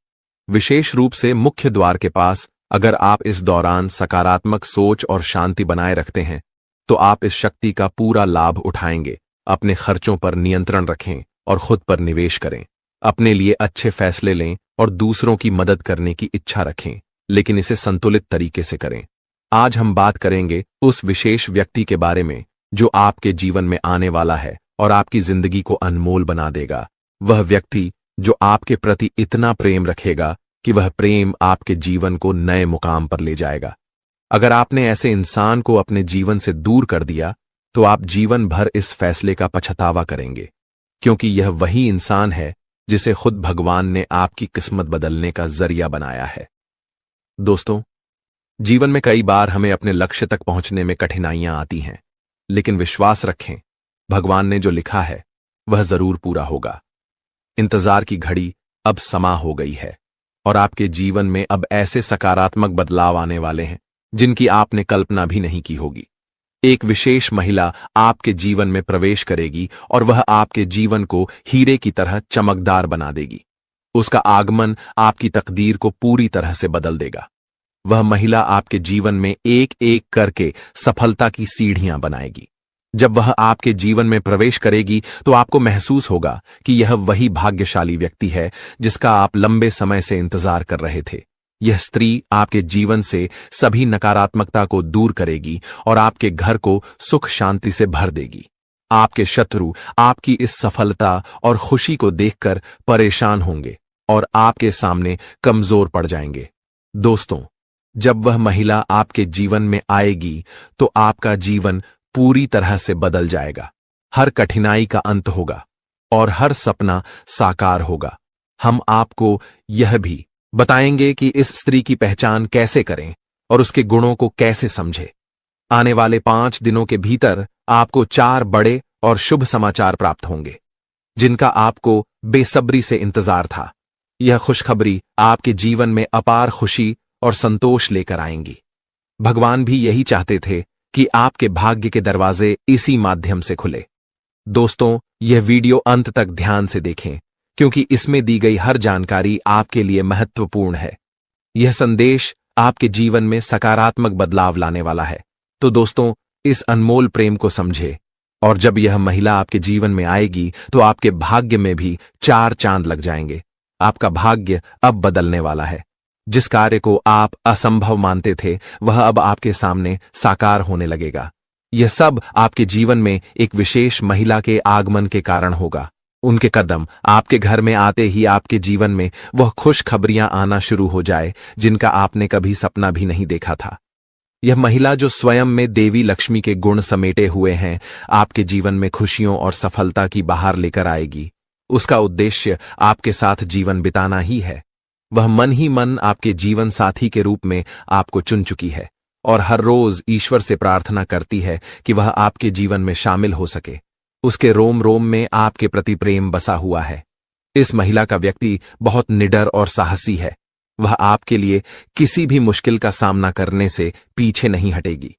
C: विशेष रूप से मुख्य द्वार के पास अगर आप इस दौरान सकारात्मक सोच और शांति बनाए रखते हैं तो आप इस शक्ति का पूरा लाभ उठाएंगे। अपने खर्चों पर नियंत्रण रखें और खुद पर निवेश करें। अपने लिए अच्छे फैसले लें और दूसरों की मदद करने की इच्छा रखें, लेकिन इसे संतुलित तरीके से करें। आज हम बात करेंगे उस विशेष व्यक्ति के बारे में जो आपके जीवन में आने वाला है और आपकी जिंदगी को अनमोल बना देगा। वह व्यक्ति जो आपके प्रति इतना प्रेम रखेगा कि वह प्रेम आपके जीवन को नए मुकाम पर ले जाएगा। अगर आपने ऐसे इंसान को अपने जीवन से दूर कर दिया तो आप जीवन भर इस फैसले का पछतावा करेंगे, क्योंकि यह वही इंसान है जिसे खुद भगवान ने आपकी किस्मत बदलने का जरिया बनाया है। दोस्तों, जीवन में कई बार हमें अपने लक्ष्य तक पहुंचने में कठिनाइयां आती हैं, लेकिन विश्वास रखें, भगवान ने जो लिखा है वह जरूर पूरा होगा। इंतजार की घड़ी अब समा हो गई है और आपके जीवन में अब ऐसे सकारात्मक बदलाव आने वाले हैं जिनकी आपने कल्पना भी नहीं की होगी। एक विशेष महिला आपके जीवन में प्रवेश करेगी और वह आपके जीवन को हीरे की तरह चमकदार बना देगी। उसका आगमन आपकी तकदीर को पूरी तरह से बदल देगा। वह महिला आपके जीवन में एक एक करके सफलता की सीढ़ियां बनाएगी। जब वह आपके जीवन में प्रवेश करेगी तो आपको महसूस होगा कि यह वही भाग्यशाली व्यक्ति है जिसका आप लंबे समय से इंतजार कर रहे थे। यह स्त्री आपके जीवन से सभी नकारात्मकता को दूर करेगी और आपके घर को सुख शांति से भर देगी। आपके शत्रु आपकी इस सफलता और खुशी को देखकर परेशान होंगे और आपके सामने कमजोर पड़ जाएंगे। दोस्तों, जब वह महिला आपके जीवन में आएगी तो आपका जीवन पूरी तरह से बदल जाएगा। हर कठिनाई का अंत होगा और हर सपना साकार होगा। हम आपको यह भी बताएंगे कि इस स्त्री की पहचान कैसे करें और उसके गुणों को कैसे समझें। आने वाले 5 दिनों के भीतर आपको 4 बड़े और शुभ समाचार प्राप्त होंगे जिनका आपको बेसब्री से इंतजार था। यह खुशखबरी आपके जीवन में अपार खुशी और संतोष लेकर आएंगी। भगवान भी यही चाहते थे कि आपके भाग्य के दरवाजे इसी माध्यम से खुले। दोस्तों, यह वीडियो अंत तक ध्यान से देखें, क्योंकि इसमें दी गई हर जानकारी आपके लिए महत्वपूर्ण है। यह संदेश आपके जीवन में सकारात्मक बदलाव लाने वाला है। तो दोस्तों, इस अनमोल प्रेम को समझे, और जब यह महिला आपके जीवन में आएगी तो आपके भाग्य में भी 4 चांद लग जाएंगे। आपका भाग्य अब बदलने वाला है। जिस कार्य को आप असंभव मानते थे, वह अब आपके सामने साकार होने लगेगा। यह सब आपके जीवन में एक विशेष महिला के आगमन के कारण होगा। उनके कदम आपके घर में आते ही आपके जीवन में वह खुशखबरियां आना शुरू हो जाए जिनका आपने कभी सपना भी नहीं देखा था। यह महिला जो स्वयं में देवी लक्ष्मी के गुण समेटे हुए हैं, आपके जीवन में खुशियों और सफलता की बहार लेकर आएगी। उसका उद्देश्य आपके साथ जीवन बिताना ही है। वह मन ही मन आपके जीवन साथी के रूप में आपको चुन चुकी है और हर रोज ईश्वर से प्रार्थना करती है कि वह आपके जीवन में शामिल हो सके। उसके रोम रोम में आपके प्रति प्रेम बसा हुआ है। इस महिला का व्यक्ति बहुत निडर और साहसी है। वह आपके लिए किसी भी मुश्किल का सामना करने से पीछे नहीं हटेगी।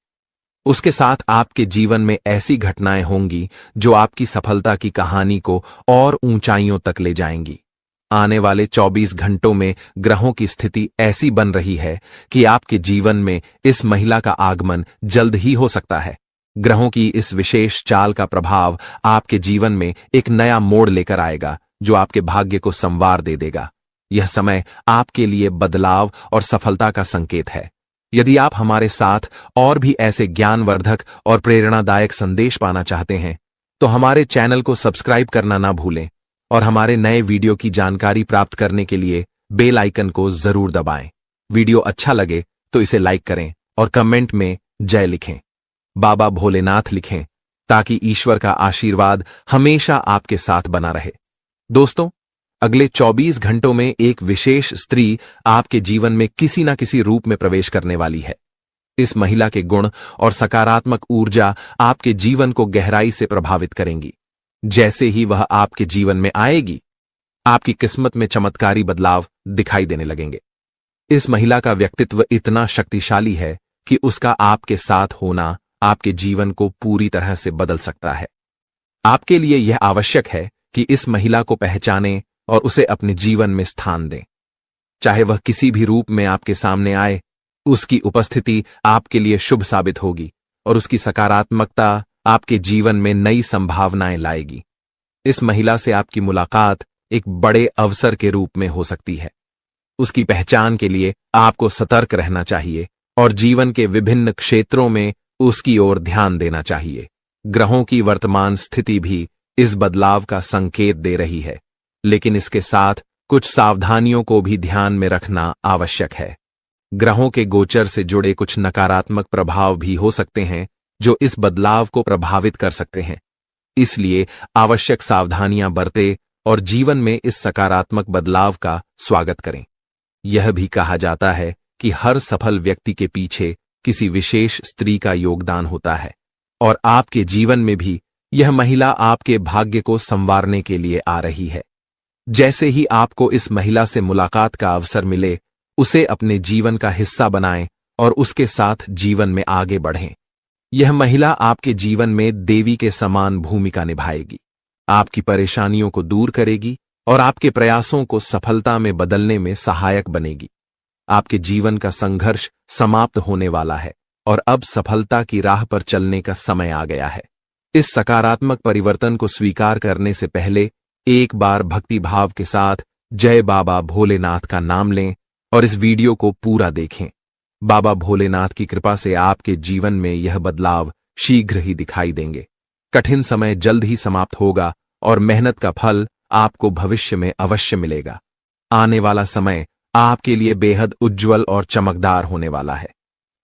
C: उसके साथ आपके जीवन में ऐसी घटनाएं होंगी जो आपकी सफलता की कहानी को और ऊंचाइयों तक ले जाएंगी। आने वाले 24 घंटों में ग्रहों की स्थिति ऐसी बन रही है कि आपके जीवन में इस महिला का आगमन जल्द ही हो सकता है। ग्रहों की इस विशेष चाल का प्रभाव आपके जीवन में एक नया मोड़ लेकर आएगा जो आपके भाग्य को संवार दे देगा। यह समय आपके लिए बदलाव और सफलता का संकेत है। यदि आप हमारे साथ और भी ऐसे ज्ञानवर्धक और प्रेरणादायक संदेश पाना चाहते हैं, तो हमारे चैनल को सब्सक्राइब करना ना भूलें और हमारे नए वीडियो की जानकारी प्राप्त करने के लिए बेल आइकन को जरूर दबाएं। वीडियो अच्छा लगे तो इसे लाइक करें और कमेंट में जय लिखें, बाबा भोलेनाथ लिखें, ताकि ईश्वर का आशीर्वाद हमेशा आपके साथ बना रहे। दोस्तों, अगले 24 घंटों में एक विशेष स्त्री आपके जीवन में किसी न किसी रूप में प्रवेश करने वाली है। इस महिला के गुण और सकारात्मक ऊर्जा आपके जीवन को गहराई से प्रभावित करेंगी। जैसे ही वह आपके जीवन में आएगी, आपकी किस्मत में चमत्कारी बदलाव दिखाई देने लगेंगे। इस महिला का व्यक्तित्व इतना शक्तिशाली है कि उसका आपके साथ होना आपके जीवन को पूरी तरह से बदल सकता है। आपके लिए यह आवश्यक है कि इस महिला को पहचानें और उसे अपने जीवन में स्थान दें। चाहे वह किसी भी रूप में आपके सामने आए, उसकी उपस्थिति आपके लिए शुभ साबित होगी और उसकी सकारात्मकता आपके जीवन में नई संभावनाएं लाएगी। इस महिला से आपकी मुलाकात एक बड़े अवसर के रूप में हो सकती है। उसकी पहचान के लिए आपको सतर्क रहना चाहिए और जीवन के विभिन्न क्षेत्रों में उसकी ओर ध्यान देना चाहिए। ग्रहों की वर्तमान स्थिति भी इस बदलाव का संकेत दे रही है, लेकिन इसके साथ कुछ सावधानियों को भी ध्यान में रखना आवश्यक है। ग्रहों के गोचर से जुड़े कुछ नकारात्मक प्रभाव भी हो सकते हैं जो इस बदलाव को प्रभावित कर सकते हैं। इसलिए आवश्यक सावधानियां बरतें और जीवन में इस सकारात्मक बदलाव का स्वागत करें। यह भी कहा जाता है कि हर सफल व्यक्ति के पीछे किसी विशेष स्त्री का योगदान होता है और आपके जीवन में भी यह महिला आपके भाग्य को संवारने के लिए आ रही है। जैसे ही आपको इस महिला से मुलाकात का अवसर मिले, उसे अपने जीवन का हिस्सा बनाएं और उसके साथ जीवन में आगे बढ़ें। यह महिला आपके जीवन में देवी के समान भूमिका निभाएगी, आपकी परेशानियों को दूर करेगी और आपके प्रयासों को सफलता में बदलने में सहायक बनेगी। आपके जीवन का संघर्ष समाप्त होने वाला है और अब सफलता की राह पर चलने का समय आ गया है। इस सकारात्मक परिवर्तन को स्वीकार करने से पहले एक बार भक्ति भाव के साथ जय बाबा भोलेनाथ का नाम लें और इस वीडियो को पूरा देखें। बाबा भोलेनाथ की कृपा से आपके जीवन में यह बदलाव शीघ्र ही दिखाई देंगे। कठिन समय जल्द ही समाप्त होगा और मेहनत का फल आपको भविष्य में अवश्य मिलेगा। आने वाला समय आपके लिए बेहद उज्जवल और चमकदार होने वाला है।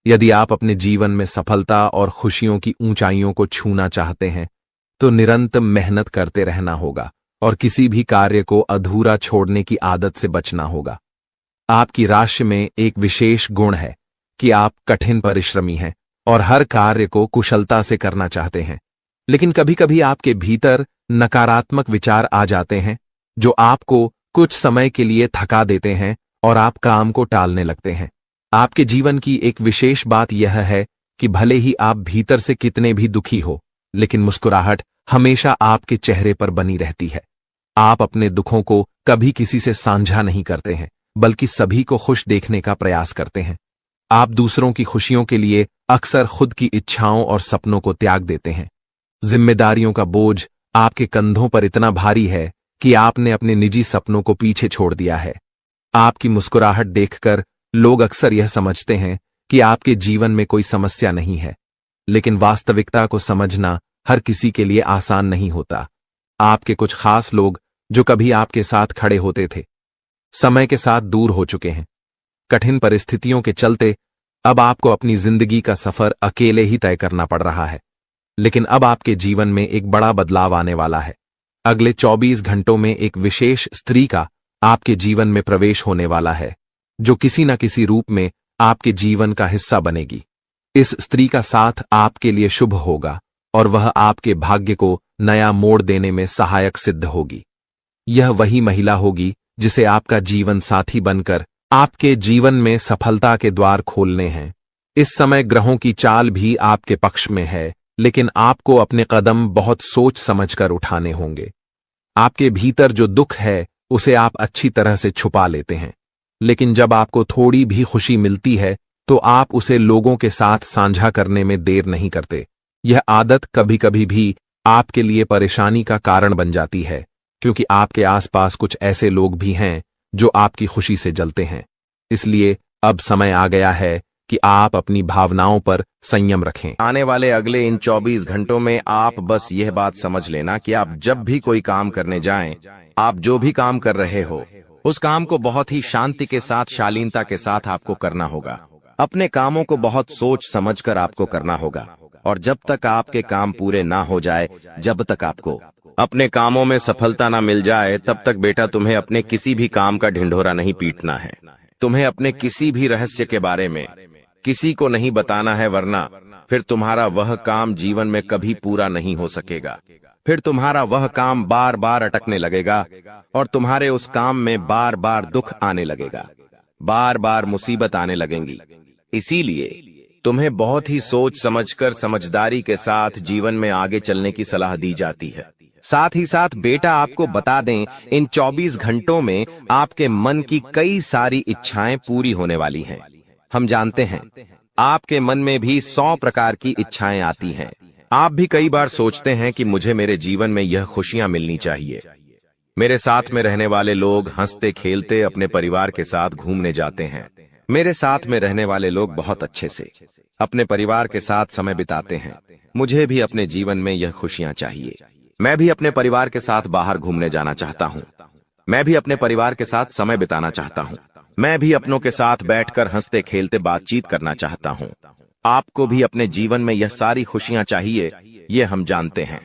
C: यदि आप अपने जीवन में सफलता और खुशियों की ऊंचाइयों को छूना चाहते हैं, तो निरंतर मेहनत करते रहना होगा और किसी भी कार्य को अधूरा छोड़ने की आदत से बचना होगा। आपकी राशि में एक विशेष गुण है कि आप कठिन परिश्रमी हैं और हर कार्य को कुशलता से करना चाहते हैं, लेकिन कभी कभी आपके भीतर नकारात्मक विचार आ जाते हैं जो आपको कुछ समय के लिए थका देते हैं और आप काम को टालने लगते हैं। आपके जीवन की एक विशेष बात यह है कि भले ही आप भीतर से कितने भी दुखी हो, लेकिन मुस्कुराहट हमेशा आपके चेहरे पर बनी रहती है। आप अपने दुखों को कभी किसी से साझा नहीं करते हैं, बल्कि सभी को खुश देखने का प्रयास करते हैं। आप दूसरों की खुशियों के लिए अक्सर खुद की इच्छाओं और सपनों को त्याग देते हैं। जिम्मेदारियों का बोझ आपके कंधों पर इतना भारी है कि आपने अपने निजी सपनों को पीछे छोड़ दिया है। आपकी मुस्कुराहट देखकर लोग अक्सर यह समझते हैं कि आपके जीवन में कोई समस्या नहीं है, लेकिन वास्तविकता को समझना हर किसी के लिए आसान नहीं होता। आपके कुछ खास लोग जो कभी आपके साथ खड़े होते थे, समय के साथ दूर हो चुके हैं। कठिन परिस्थितियों के चलते अब आपको अपनी जिंदगी का सफर अकेले ही तय करना पड़ रहा है। लेकिन अब आपके जीवन में एक बड़ा बदलाव आने वाला है। अगले 24 घंटों में एक विशेष स्त्री का आपके जीवन में प्रवेश होने वाला है, जो किसी न किसी रूप में आपके जीवन का हिस्सा बनेगी। इस स्त्री का साथ आपके लिए शुभ होगा और वह आपके भाग्य को नया मोड़ देने में सहायक सिद्ध होगी। यह वही महिला होगी जिसे आपका जीवन साथी बनकर आपके जीवन में सफलता के द्वार खोलने हैं। इस समय ग्रहों की चाल भी आपके पक्ष में है, लेकिन आपको अपने कदम बहुत सोच समझकर उठाने होंगे। आपके भीतर जो दुख है उसे आप अच्छी तरह से छुपा लेते हैं, लेकिन जब आपको थोड़ी भी खुशी मिलती है तो आप उसे लोगों के साथ साझा करने में देर नहीं करते। यह आदत कभी कभी भी आपके लिए परेशानी का कारण बन जाती है, क्योंकि आपके आसपास कुछ ऐसे लोग भी हैं जो आपकी खुशी से जलते हैं। इसलिए अब समय आ गया है कि आप अपनी भावनाओं पर संयम रखें।
B: आने वाले अगले इन 24 घंटों में आप बस यह बात समझ लेना कि आप जब भी कोई काम करने जाएं, आप जो भी काम कर रहे हो उस काम को बहुत ही शांति के साथ, शालीनता के साथ आपको करना होगा। अपने कामों को बहुत सोच समझकर आपको करना होगा, और जब तक आपके काम पूरे ना हो जाए, जब तक आपको अपने कामों में सफलता ना मिल जाए, तब तक बेटा तुम्हें अपने किसी भी काम का ढिंढोरा नहीं पीटना है। तुम्हें अपने किसी भी रहस्य के बारे में किसी को नहीं बताना है, वरना फिर तुम्हारा वह काम जीवन में कभी पूरा नहीं हो सकेगा। फिर तुम्हारा वह काम बार बार अटकने लगेगा और तुम्हारे उस काम में बार बार दुख आने लगेगा, बार बार मुसीबत आने लगेंगी। इसीलिए तुम्हें बहुत ही सोच समझकर, समझदारी के साथ जीवन में आगे चलने की सलाह दी जाती है। साथ ही साथ बेटा आपको बता दें, इन 24 घंटों में आपके मन की कई सारी इच्छाएं पूरी होने वाली हैं। हम जानते हैं आपके मन में भी 100 प्रकार की इच्छाएं आती हैं। आप भी कई बार सोचते हैं कि मुझे मेरे जीवन में यह खुशियां मिलनी चाहिए। मेरे साथ में रहने वाले लोग हंसते खेलते अपने परिवार के साथ घूमने जाते हैं। मेरे साथ में रहने वाले लोग बहुत अच्छे से अपने परिवार के साथ समय बिताते हैं। मुझे भी अपने जीवन में यह खुशियां चाहिए। मैं भी अपने परिवार के साथ बाहर घूमने जाना चाहता हूँ। मैं भी अपने परिवार के साथ समय बिताना चाहता हूँ। मैं भी अपनों के साथ बैठकर हंसते खेलते बातचीत करना चाहता हूँ। आपको भी अपने जीवन में यह सारी खुशियां चाहिए, ये हम जानते हैं।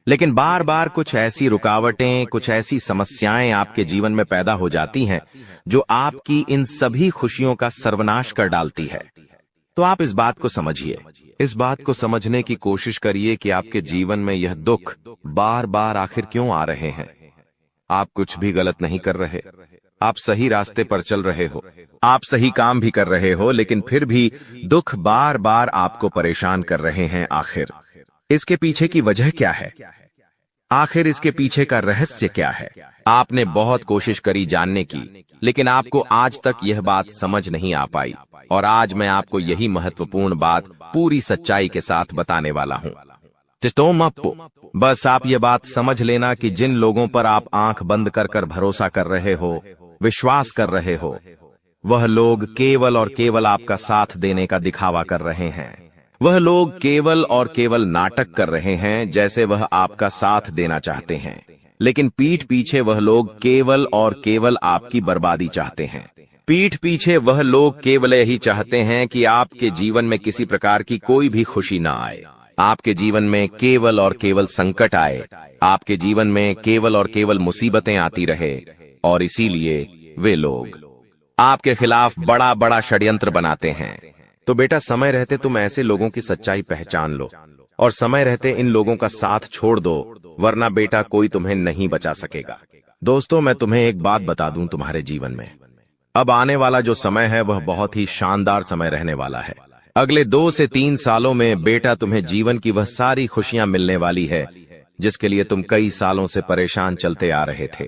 B: लेकिन बार बार कुछ ऐसी रुकावटें, कुछ ऐसी समस्याएं आपके जीवन में पैदा हो जाती हैं जो आपकी इन सभी खुशियों का सर्वनाश कर डालती है। तो आप इस बात को समझिए, इस बात को समझने की कोशिश करिए कि आपके जीवन में यह दुख बार बार आखिर क्यों आ रहे हैं। आप कुछ भी गलत नहीं कर रहे, आप सही रास्ते पर चल रहे हो, आप सही काम भी कर रहे हो, लेकिन फिर भी दुख बार बार आपको परेशान कर रहे हैं। आखिर इसके पीछे की वजह क्या है? आखिर इसके पीछे का रहस्य क्या है? आपने बहुत कोशिश करी जानने की, लेकिन आपको आज तक यह बात समझ नहीं आ पाई, और आज मैं आपको यही महत्वपूर्ण बात पूरी सच्चाई के साथ बताने वाला हूँ। बस आप ये बात समझ लेना कि जिन लोगों पर आप आंख बंद कर कर भरोसा कर रहे हो, विश्वास कर रहे हो, वह लोग केवल और केवल आपका साथ देने का दिखावा कर रहे हैं। वह लोग केवल और केवल नाटक कर रहे हैं, जैसे वह आपका साथ देना चाहते हैं, लेकिन पीठ पीछे वह लोग केवल और केवल आपकी बर्बादी चाहते हैं। पीठ पीछे वह लोग केवल यही चाहते हैं कि आपके जीवन में किसी प्रकार की कोई भी खुशी ना आए, आपके जीवन में केवल और केवल संकट आए, आपके जीवन में केवल और केवल मुसीबतें आती रहे, और इसीलिए वे लोग आपके खिलाफ बड़ा बड़ा षड्यंत्र बनाते हैं। तो बेटा, समय रहते तुम ऐसे लोगों की सच्चाई पहचान लो, और समय रहते इन लोगों का साथ छोड़ दो, वरना बेटा कोई तुम्हें नहीं बचा सकेगा। दोस्तों, मैं तुम्हें एक बात बता दूं, तुम्हारे जीवन में
A: अब आने वाला जो समय है वह बहुत ही शानदार समय रहने वाला है। अगले 2 से 3 सालों में बेटा तुम्हें जीवन की वह सारी खुशियां मिलने वाली है जिसके लिए तुम कई सालों से परेशान चलते आ रहे थे।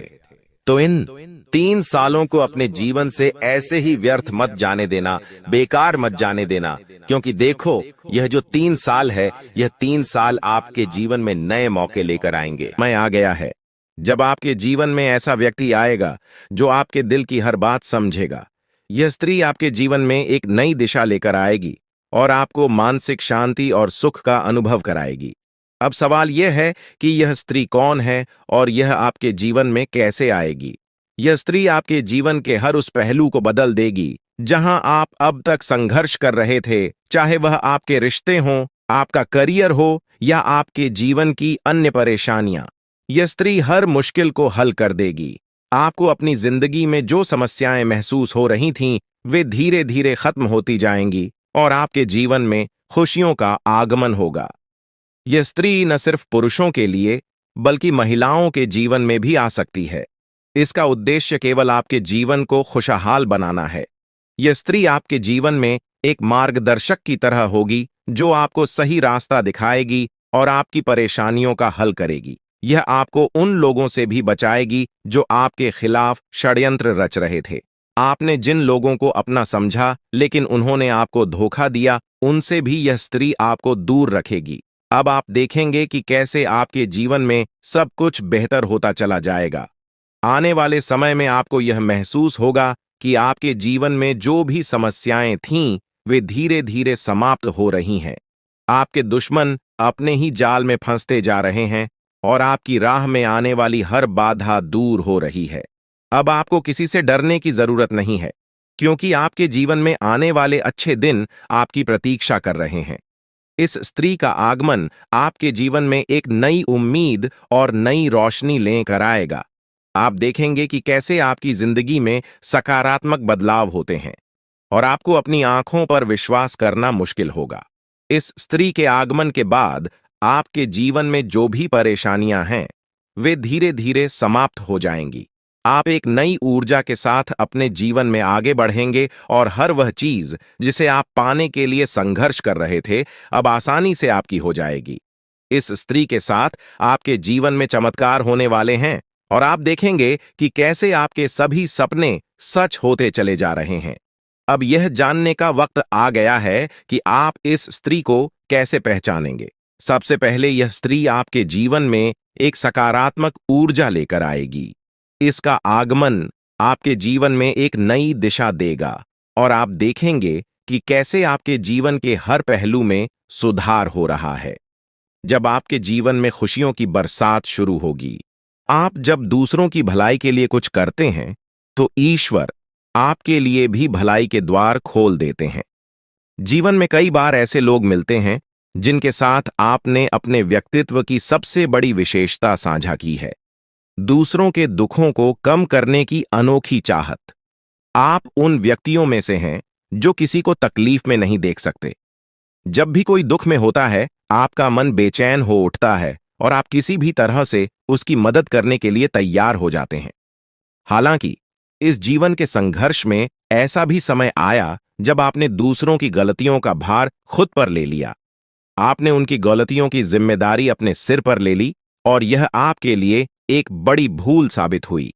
A: तो इन 3 सालों को अपने जीवन से ऐसे ही व्यर्थ मत जाने देना, बेकार मत जाने देना, क्योंकि देखो यह जो 3 साल है, यह 3 साल आपके जीवन में नए मौके लेकर आएंगे।
B: मैं आ गया है जब आपके जीवन में ऐसा व्यक्ति आएगा जो आपके दिल की हर बात समझेगा। यह स्त्री आपके जीवन में एक नई दिशा लेकर आएगी और आपको मानसिक शांति और सुख का अनुभव कराएगी। अब सवाल यह है कि यह स्त्री कौन है और यह आपके जीवन में कैसे आएगी। यह स्त्री आपके जीवन के हर उस पहलू को बदल देगी जहां आप अब तक संघर्ष कर रहे थे, चाहे वह आपके रिश्ते हों, आपका करियर हो या आपके जीवन की अन्य परेशानियां। यह स्त्री हर मुश्किल को हल कर देगी। आपको अपनी जिंदगी में जो समस्याएं महसूस हो रही थीं, वे धीरे धीरे खत्म होती जाएंगी और आपके जीवन में खुशियों का आगमन होगा। यह स्त्री न सिर्फ पुरुषों के लिए बल्कि महिलाओं के जीवन में भी आ सकती है। इसका उद्देश्य केवल आपके जीवन को खुशहाल बनाना है। यह स्त्री आपके जीवन में एक मार्गदर्शक की तरह होगी जो आपको सही रास्ता दिखाएगी और आपकी परेशानियों का हल करेगी। यह आपको उन लोगों से भी बचाएगी जो आपके खिलाफ षड्यंत्र रच रहे थे। आपने जिन लोगों को अपना समझा लेकिन उन्होंने आपको धोखा दिया, उनसे भी यह स्त्री आपको दूर रखेगी। अब आप देखेंगे कि कैसे आपके जीवन में सब कुछ बेहतर होता चला जाएगा। आने वाले समय में आपको यह महसूस होगा कि आपके जीवन में जो भी समस्याएं थीं, वे धीरे धीरे समाप्त हो रही हैं। आपके दुश्मन अपने ही जाल में फंसते जा रहे हैं और आपकी राह में आने वाली हर बाधा दूर हो रही है। अब आपको किसी से डरने की जरूरत नहीं है, क्योंकि आपके जीवन में आने वाले अच्छे दिन आपकी प्रतीक्षा कर रहे हैं। इस स्त्री का आगमन आपके जीवन में एक नई उम्मीद और नई रोशनी लेकर आएगा। आप देखेंगे कि कैसे आपकी जिंदगी में सकारात्मक बदलाव होते हैं और आपको अपनी आंखों पर विश्वास करना मुश्किल होगा। इस स्त्री के आगमन के बाद आपके जीवन में जो भी परेशानियां हैं, वे धीरे धीरे समाप्त हो जाएंगी। आप एक नई ऊर्जा के साथ अपने जीवन में आगे बढ़ेंगे और हर वह चीज जिसे आप पाने के लिए संघर्ष कर रहे थे, अब आसानी से आपकी हो जाएगी। इस स्त्री के साथ आपके जीवन में चमत्कार होने वाले हैं और आप देखेंगे कि कैसे आपके सभी सपने सच होते चले जा रहे हैं। अब यह जानने का वक्त आ गया है कि आप इस स्त्री को कैसे पहचानेंगे। सबसे पहले यह स्त्री आपके जीवन में एक सकारात्मक ऊर्जा लेकर आएगी। इसका आगमन आपके जीवन में एक नई दिशा देगा और आप देखेंगे कि कैसे आपके जीवन के हर पहलू में सुधार हो रहा है। जब आपके जीवन में खुशियों की बरसात शुरू होगी, आप जब दूसरों की भलाई के लिए कुछ करते हैं, तो ईश्वर आपके लिए भी भलाई के द्वार खोल देते हैं। जीवन में कई बार ऐसे लोग मिलते हैं जिनके साथ आपने अपने व्यक्तित्व की सबसे बड़ी विशेषता साझा की है, दूसरों के दुखों को कम करने की अनोखी चाहत। आप उन व्यक्तियों में से हैं जो किसी को तकलीफ में नहीं देख सकते। जब भी कोई दुख में होता है, आपका मन बेचैन हो उठता है और आप किसी भी तरह से उसकी मदद करने के लिए तैयार हो जाते हैं। हालांकि इस जीवन के संघर्ष में ऐसा भी समय आया जब आपने दूसरों की गलतियों का भार खुद पर ले लिया। आपने उनकी गलतियों की जिम्मेदारी अपने सिर पर ले ली और यह आपके लिए एक बड़ी भूल साबित हुई।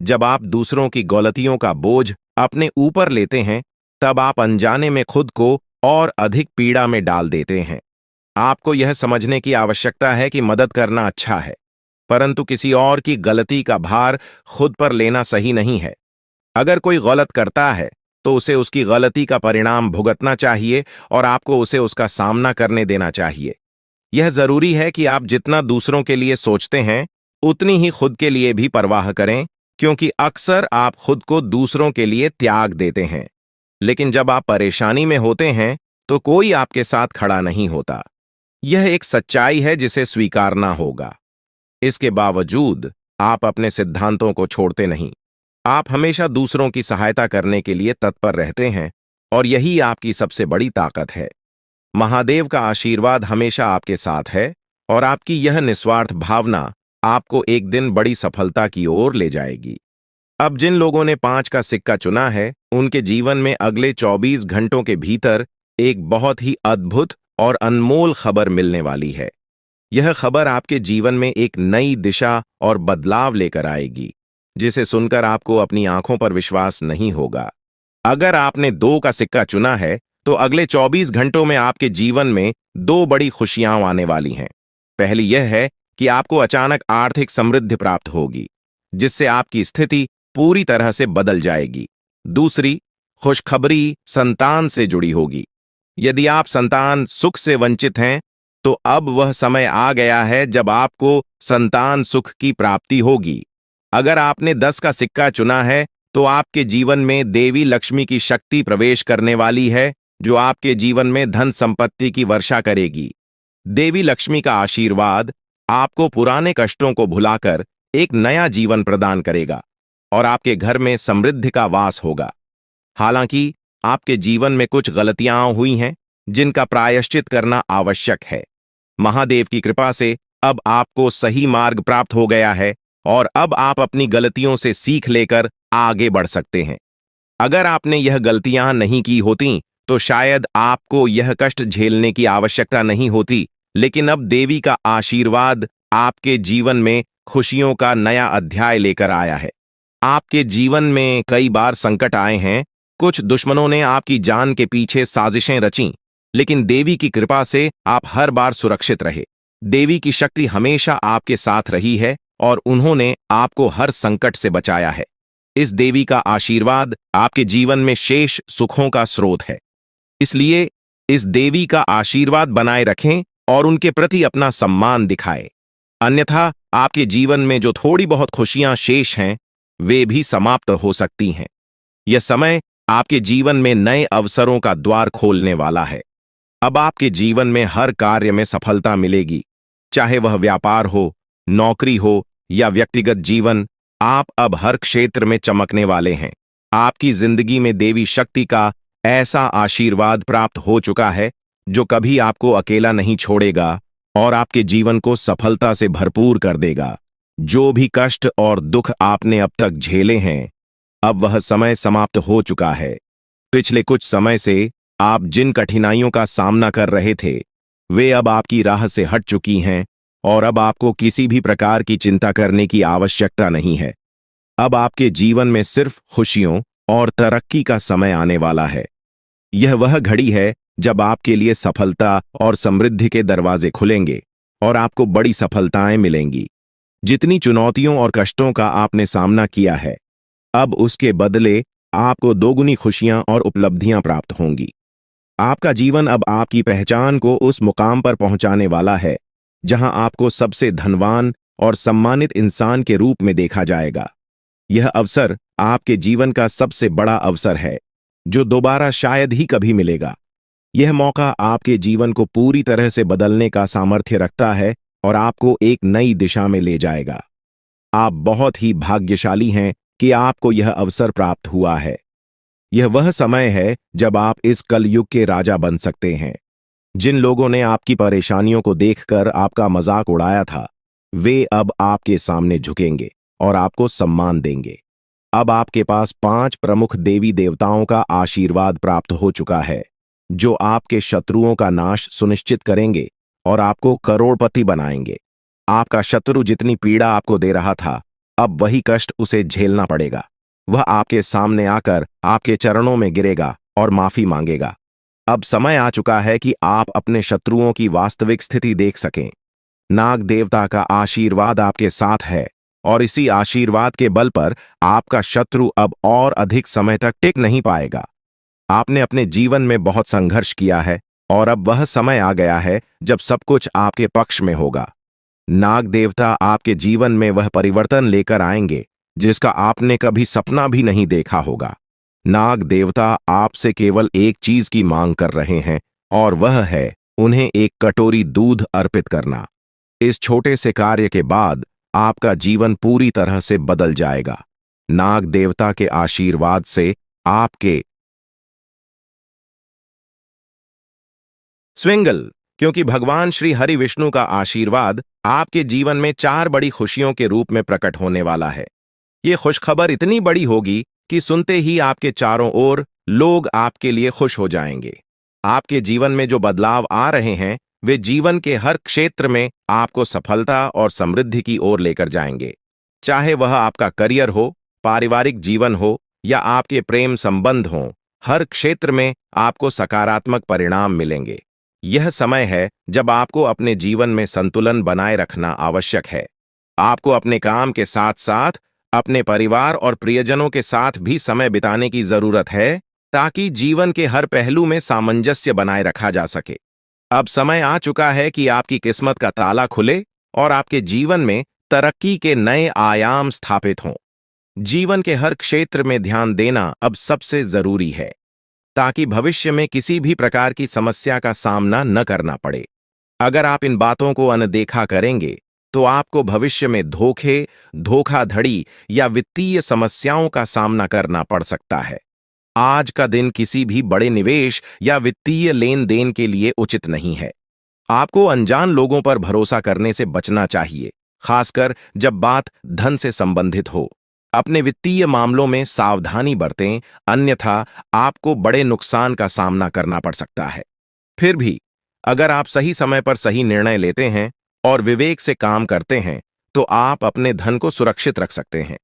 B: जब आप दूसरों की गलतियों का बोझ अपने ऊपर लेते हैं, तब आप अनजाने में खुद को और अधिक पीड़ा में डाल देते हैं। आपको यह समझने की आवश्यकता है कि मदद करना अच्छा है, परंतु किसी और की गलती का भार खुद पर लेना सही नहीं है। अगर कोई गलत करता है तो उसे उसकी गलती का परिणाम भुगतना चाहिए और आपको उसे उसका सामना करने देना चाहिए। यह जरूरी है कि आप जितना दूसरों के लिए सोचते हैं, उतनी ही खुद के लिए भी परवाह करें, क्योंकि अक्सर आप खुद को दूसरों के लिए त्याग देते हैं, लेकिन जब आप परेशानी में होते हैं तो कोई आपके साथ खड़ा नहीं होता। यह एक सच्चाई है जिसे स्वीकारना होगा। इसके बावजूद आप अपने सिद्धांतों को छोड़ते नहीं। आप हमेशा दूसरों की सहायता करने के लिए तत्पर रहते हैं और यही आपकी सबसे बड़ी ताकत है। महादेव का आशीर्वाद हमेशा आपके साथ है और आपकी यह निस्वार्थ भावना आपको एक दिन बड़ी सफलता की ओर ले जाएगी।
A: अब जिन लोगों ने 5 का सिक्का चुना है, उनके जीवन में अगले 24 घंटों के भीतर एक बहुत ही अद्भुत और अनमोल खबर मिलने वाली है। यह खबर आपके जीवन में एक नई दिशा और बदलाव लेकर आएगी, जिसे सुनकर आपको अपनी आंखों पर विश्वास नहीं होगा। अगर आपने 2 का सिक्का चुना है, तो अगले 24 घंटों में आपके जीवन में 2 बड़ी खुशियां आने वाली हैं। पहली यह है कि आपको अचानक आर्थिक समृद्धि प्राप्त होगी, जिससे आपकी स्थिति पूरी तरह से बदल जाएगी। दूसरी खुशखबरी संतान से जुड़ी होगी। यदि आप संतान सुख से वंचित हैं, तो अब वह समय आ गया है जब आपको संतान सुख की प्राप्ति होगी। अगर आपने 10 का सिक्का चुना है, तो आपके जीवन में देवी लक्ष्मी की शक्ति प्रवेश करने वाली है, जो आपके जीवन में धन संपत्ति की वर्षा करेगी। देवी लक्ष्मी का आशीर्वाद आपको पुराने कष्टों को भुलाकर एक नया जीवन प्रदान करेगा और आपके घर में समृद्धि का वास होगा। हालांकि आपके जीवन में कुछ गलतियां हुई हैं, जिनका प्रायश्चित करना आवश्यक है। महादेव की कृपा से अब आपको सही मार्ग प्राप्त हो गया है और अब आप अपनी गलतियों से सीख लेकर आगे बढ़ सकते हैं। अगर आपने यह गलतियां नहीं की होती, तो शायद आपको यह कष्ट झेलने की आवश्यकता नहीं होती, लेकिन अब देवी का आशीर्वाद आपके जीवन में खुशियों का नया अध्याय लेकर आया है। आपके जीवन में कई बार संकट आए हैं, कुछ दुश्मनों ने आपकी जान के पीछे साजिशें रचीं, लेकिन देवी की कृपा से आप हर बार सुरक्षित रहे। देवी की शक्ति हमेशा आपके साथ रही है और उन्होंने आपको हर संकट से बचाया है। इस देवी का आशीर्वाद आपके जीवन में शेष सुखों का स्रोत है। इसलिए इस देवी का आशीर्वाद बनाए रखें और उनके प्रति अपना सम्मान दिखाएं। अन्यथा आपके जीवन में जो थोड़ी बहुत खुशियां शेष हैं, वे भी समाप्त हो सकती हैं। यह समय आपके जीवन में नए अवसरों का द्वार खोलने वाला है। अब आपके जीवन में हर कार्य में सफलता मिलेगी, चाहे वह व्यापार हो, नौकरी हो या व्यक्तिगत जीवन। आप अब हर क्षेत्र में चमकने वाले हैं। आपकी जिंदगी में देवी शक्ति का ऐसा आशीर्वाद प्राप्त हो चुका है, जो कभी आपको अकेला नहीं छोड़ेगा और आपके जीवन को सफलता से भरपूर कर देगा। जो भी कष्ट और दुख आपने अब तक झेले हैं, अब वह समय समाप्त हो चुका है। पिछले कुछ समय से आप जिन कठिनाइयों का सामना कर रहे थे, वे अब आपकी राह से हट चुकी हैं और अब आपको किसी भी प्रकार की चिंता करने की आवश्यकता नहीं है। अब आपके जीवन में सिर्फ खुशियों और तरक्की का समय आने वाला है। यह वह घड़ी है जब आपके लिए सफलता और समृद्धि के दरवाजे खुलेंगे और आपको बड़ी सफलताएं मिलेंगी। जितनी चुनौतियों और कष्टों का आपने सामना किया है, अब उसके बदले आपको दोगुनी खुशियां और उपलब्धियां प्राप्त होंगी। आपका जीवन अब आपकी पहचान को उस मुकाम पर पहुंचाने वाला है, जहां आपको सबसे धनवान और सम्मानित इंसान के रूप में देखा जाएगा। यह अवसर आपके जीवन का सबसे बड़ा अवसर है, जो दोबारा शायद ही कभी मिलेगा। यह मौका आपके जीवन को पूरी तरह से बदलने का सामर्थ्य रखता है और आपको एक नई दिशा में ले जाएगा। आप बहुत ही भाग्यशाली हैं कि आपको यह अवसर प्राप्त हुआ है। यह वह समय है जब आप इस कलयुग के राजा बन सकते हैं। जिन लोगों ने आपकी परेशानियों को देखकर आपका मजाक उड़ाया था, वे अब आपके सामने झुकेंगे और आपको सम्मान देंगे। अब आपके पास 5 प्रमुख देवी देवताओं का आशीर्वाद प्राप्त हो चुका है, जो आपके शत्रुओं का नाश सुनिश्चित करेंगे और आपको करोड़पति बनाएंगे। आपका शत्रु जितनी पीड़ा आपको दे रहा था, अब वही कष्ट उसे झेलना पड़ेगा। वह आपके सामने आकर आपके चरणों में गिरेगा और माफी मांगेगा। अब समय आ चुका है कि आप अपने शत्रुओं की वास्तविक स्थिति देख सकें। नाग देवता का आशीर्वाद आपके साथ है और इसी आशीर्वाद के बल पर आपका शत्रु अब और अधिक समय तक टिक नहीं पाएगा। आपने अपने जीवन में बहुत संघर्ष किया है और अब वह समय आ गया है जब सब कुछ आपके पक्ष में होगा। नाग देवता आपके जीवन में वह परिवर्तन लेकर आएंगे जिसका आपने कभी सपना भी नहीं देखा होगा। नाग देवता आपसे केवल एक चीज की मांग कर रहे हैं और वह है उन्हें एक कटोरी दूध अर्पित करना। इस छोटे से कार्य के बाद आपका जीवन पूरी तरह से बदल जाएगा। नाग देवता के आशीर्वाद से आपके स्विंगल, क्योंकि भगवान श्री हरि विष्णु का आशीर्वाद आपके जीवन में 4 बड़ी खुशियों के रूप में प्रकट होने वाला है। ये खुशखबर इतनी बड़ी होगी कि सुनते ही आपके चारों ओर लोग आपके लिए खुश हो जाएंगे। आपके जीवन में जो बदलाव आ रहे हैं वे जीवन के हर क्षेत्र में आपको सफलता और समृद्धि की ओर लेकर जाएंगे। चाहे वह आपका करियर हो, पारिवारिक जीवन हो या आपके प्रेम संबंध हों, हर क्षेत्र में आपको सकारात्मक परिणाम मिलेंगे। यह समय है जब आपको अपने जीवन में संतुलन बनाए रखना आवश्यक है। आपको अपने काम के साथ साथ अपने परिवार और प्रियजनों के साथ भी समय बिताने की जरूरत है ताकि जीवन के हर पहलू में सामंजस्य बनाए रखा जा सके। अब समय आ चुका है कि आपकी किस्मत का ताला खुले और आपके जीवन में तरक्की के नए आयाम स्थापित हों। जीवन के हर क्षेत्र में ध्यान देना अब सबसे जरूरी है ताकि भविष्य में किसी भी प्रकार की समस्या का सामना न करना पड़े। अगर आप इन बातों को अनदेखा करेंगे तो आपको भविष्य में धोखे, धोखाधड़ी या वित्तीय समस्याओं का सामना करना पड़ सकता है। आज का दिन किसी भी बड़े निवेश या वित्तीय लेन देन के लिए उचित नहीं है। आपको अनजान लोगों पर भरोसा करने से बचना चाहिए, खासकर जब बात धन से संबंधित हो। अपने वित्तीय मामलों में सावधानी बरतें, अन्यथा आपको बड़े नुकसान का सामना करना पड़ सकता है। फिर भी अगर आप सही समय पर सही निर्णय लेते हैं और विवेक से काम करते हैं तो आप अपने धन को सुरक्षित रख सकते हैं।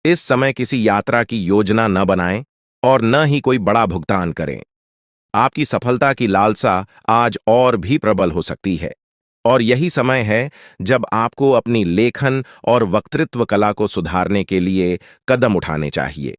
A: इस समय किसी यात्रा की योजना न बनाएं और न ही कोई बड़ा भुगतान करें। आपकी सफलता की लालसा आज और भी प्रबल हो सकती है और यही समय है जब आपको अपनी लेखन और वक्तृत्व कला को सुधारने के लिए कदम उठाने चाहिए।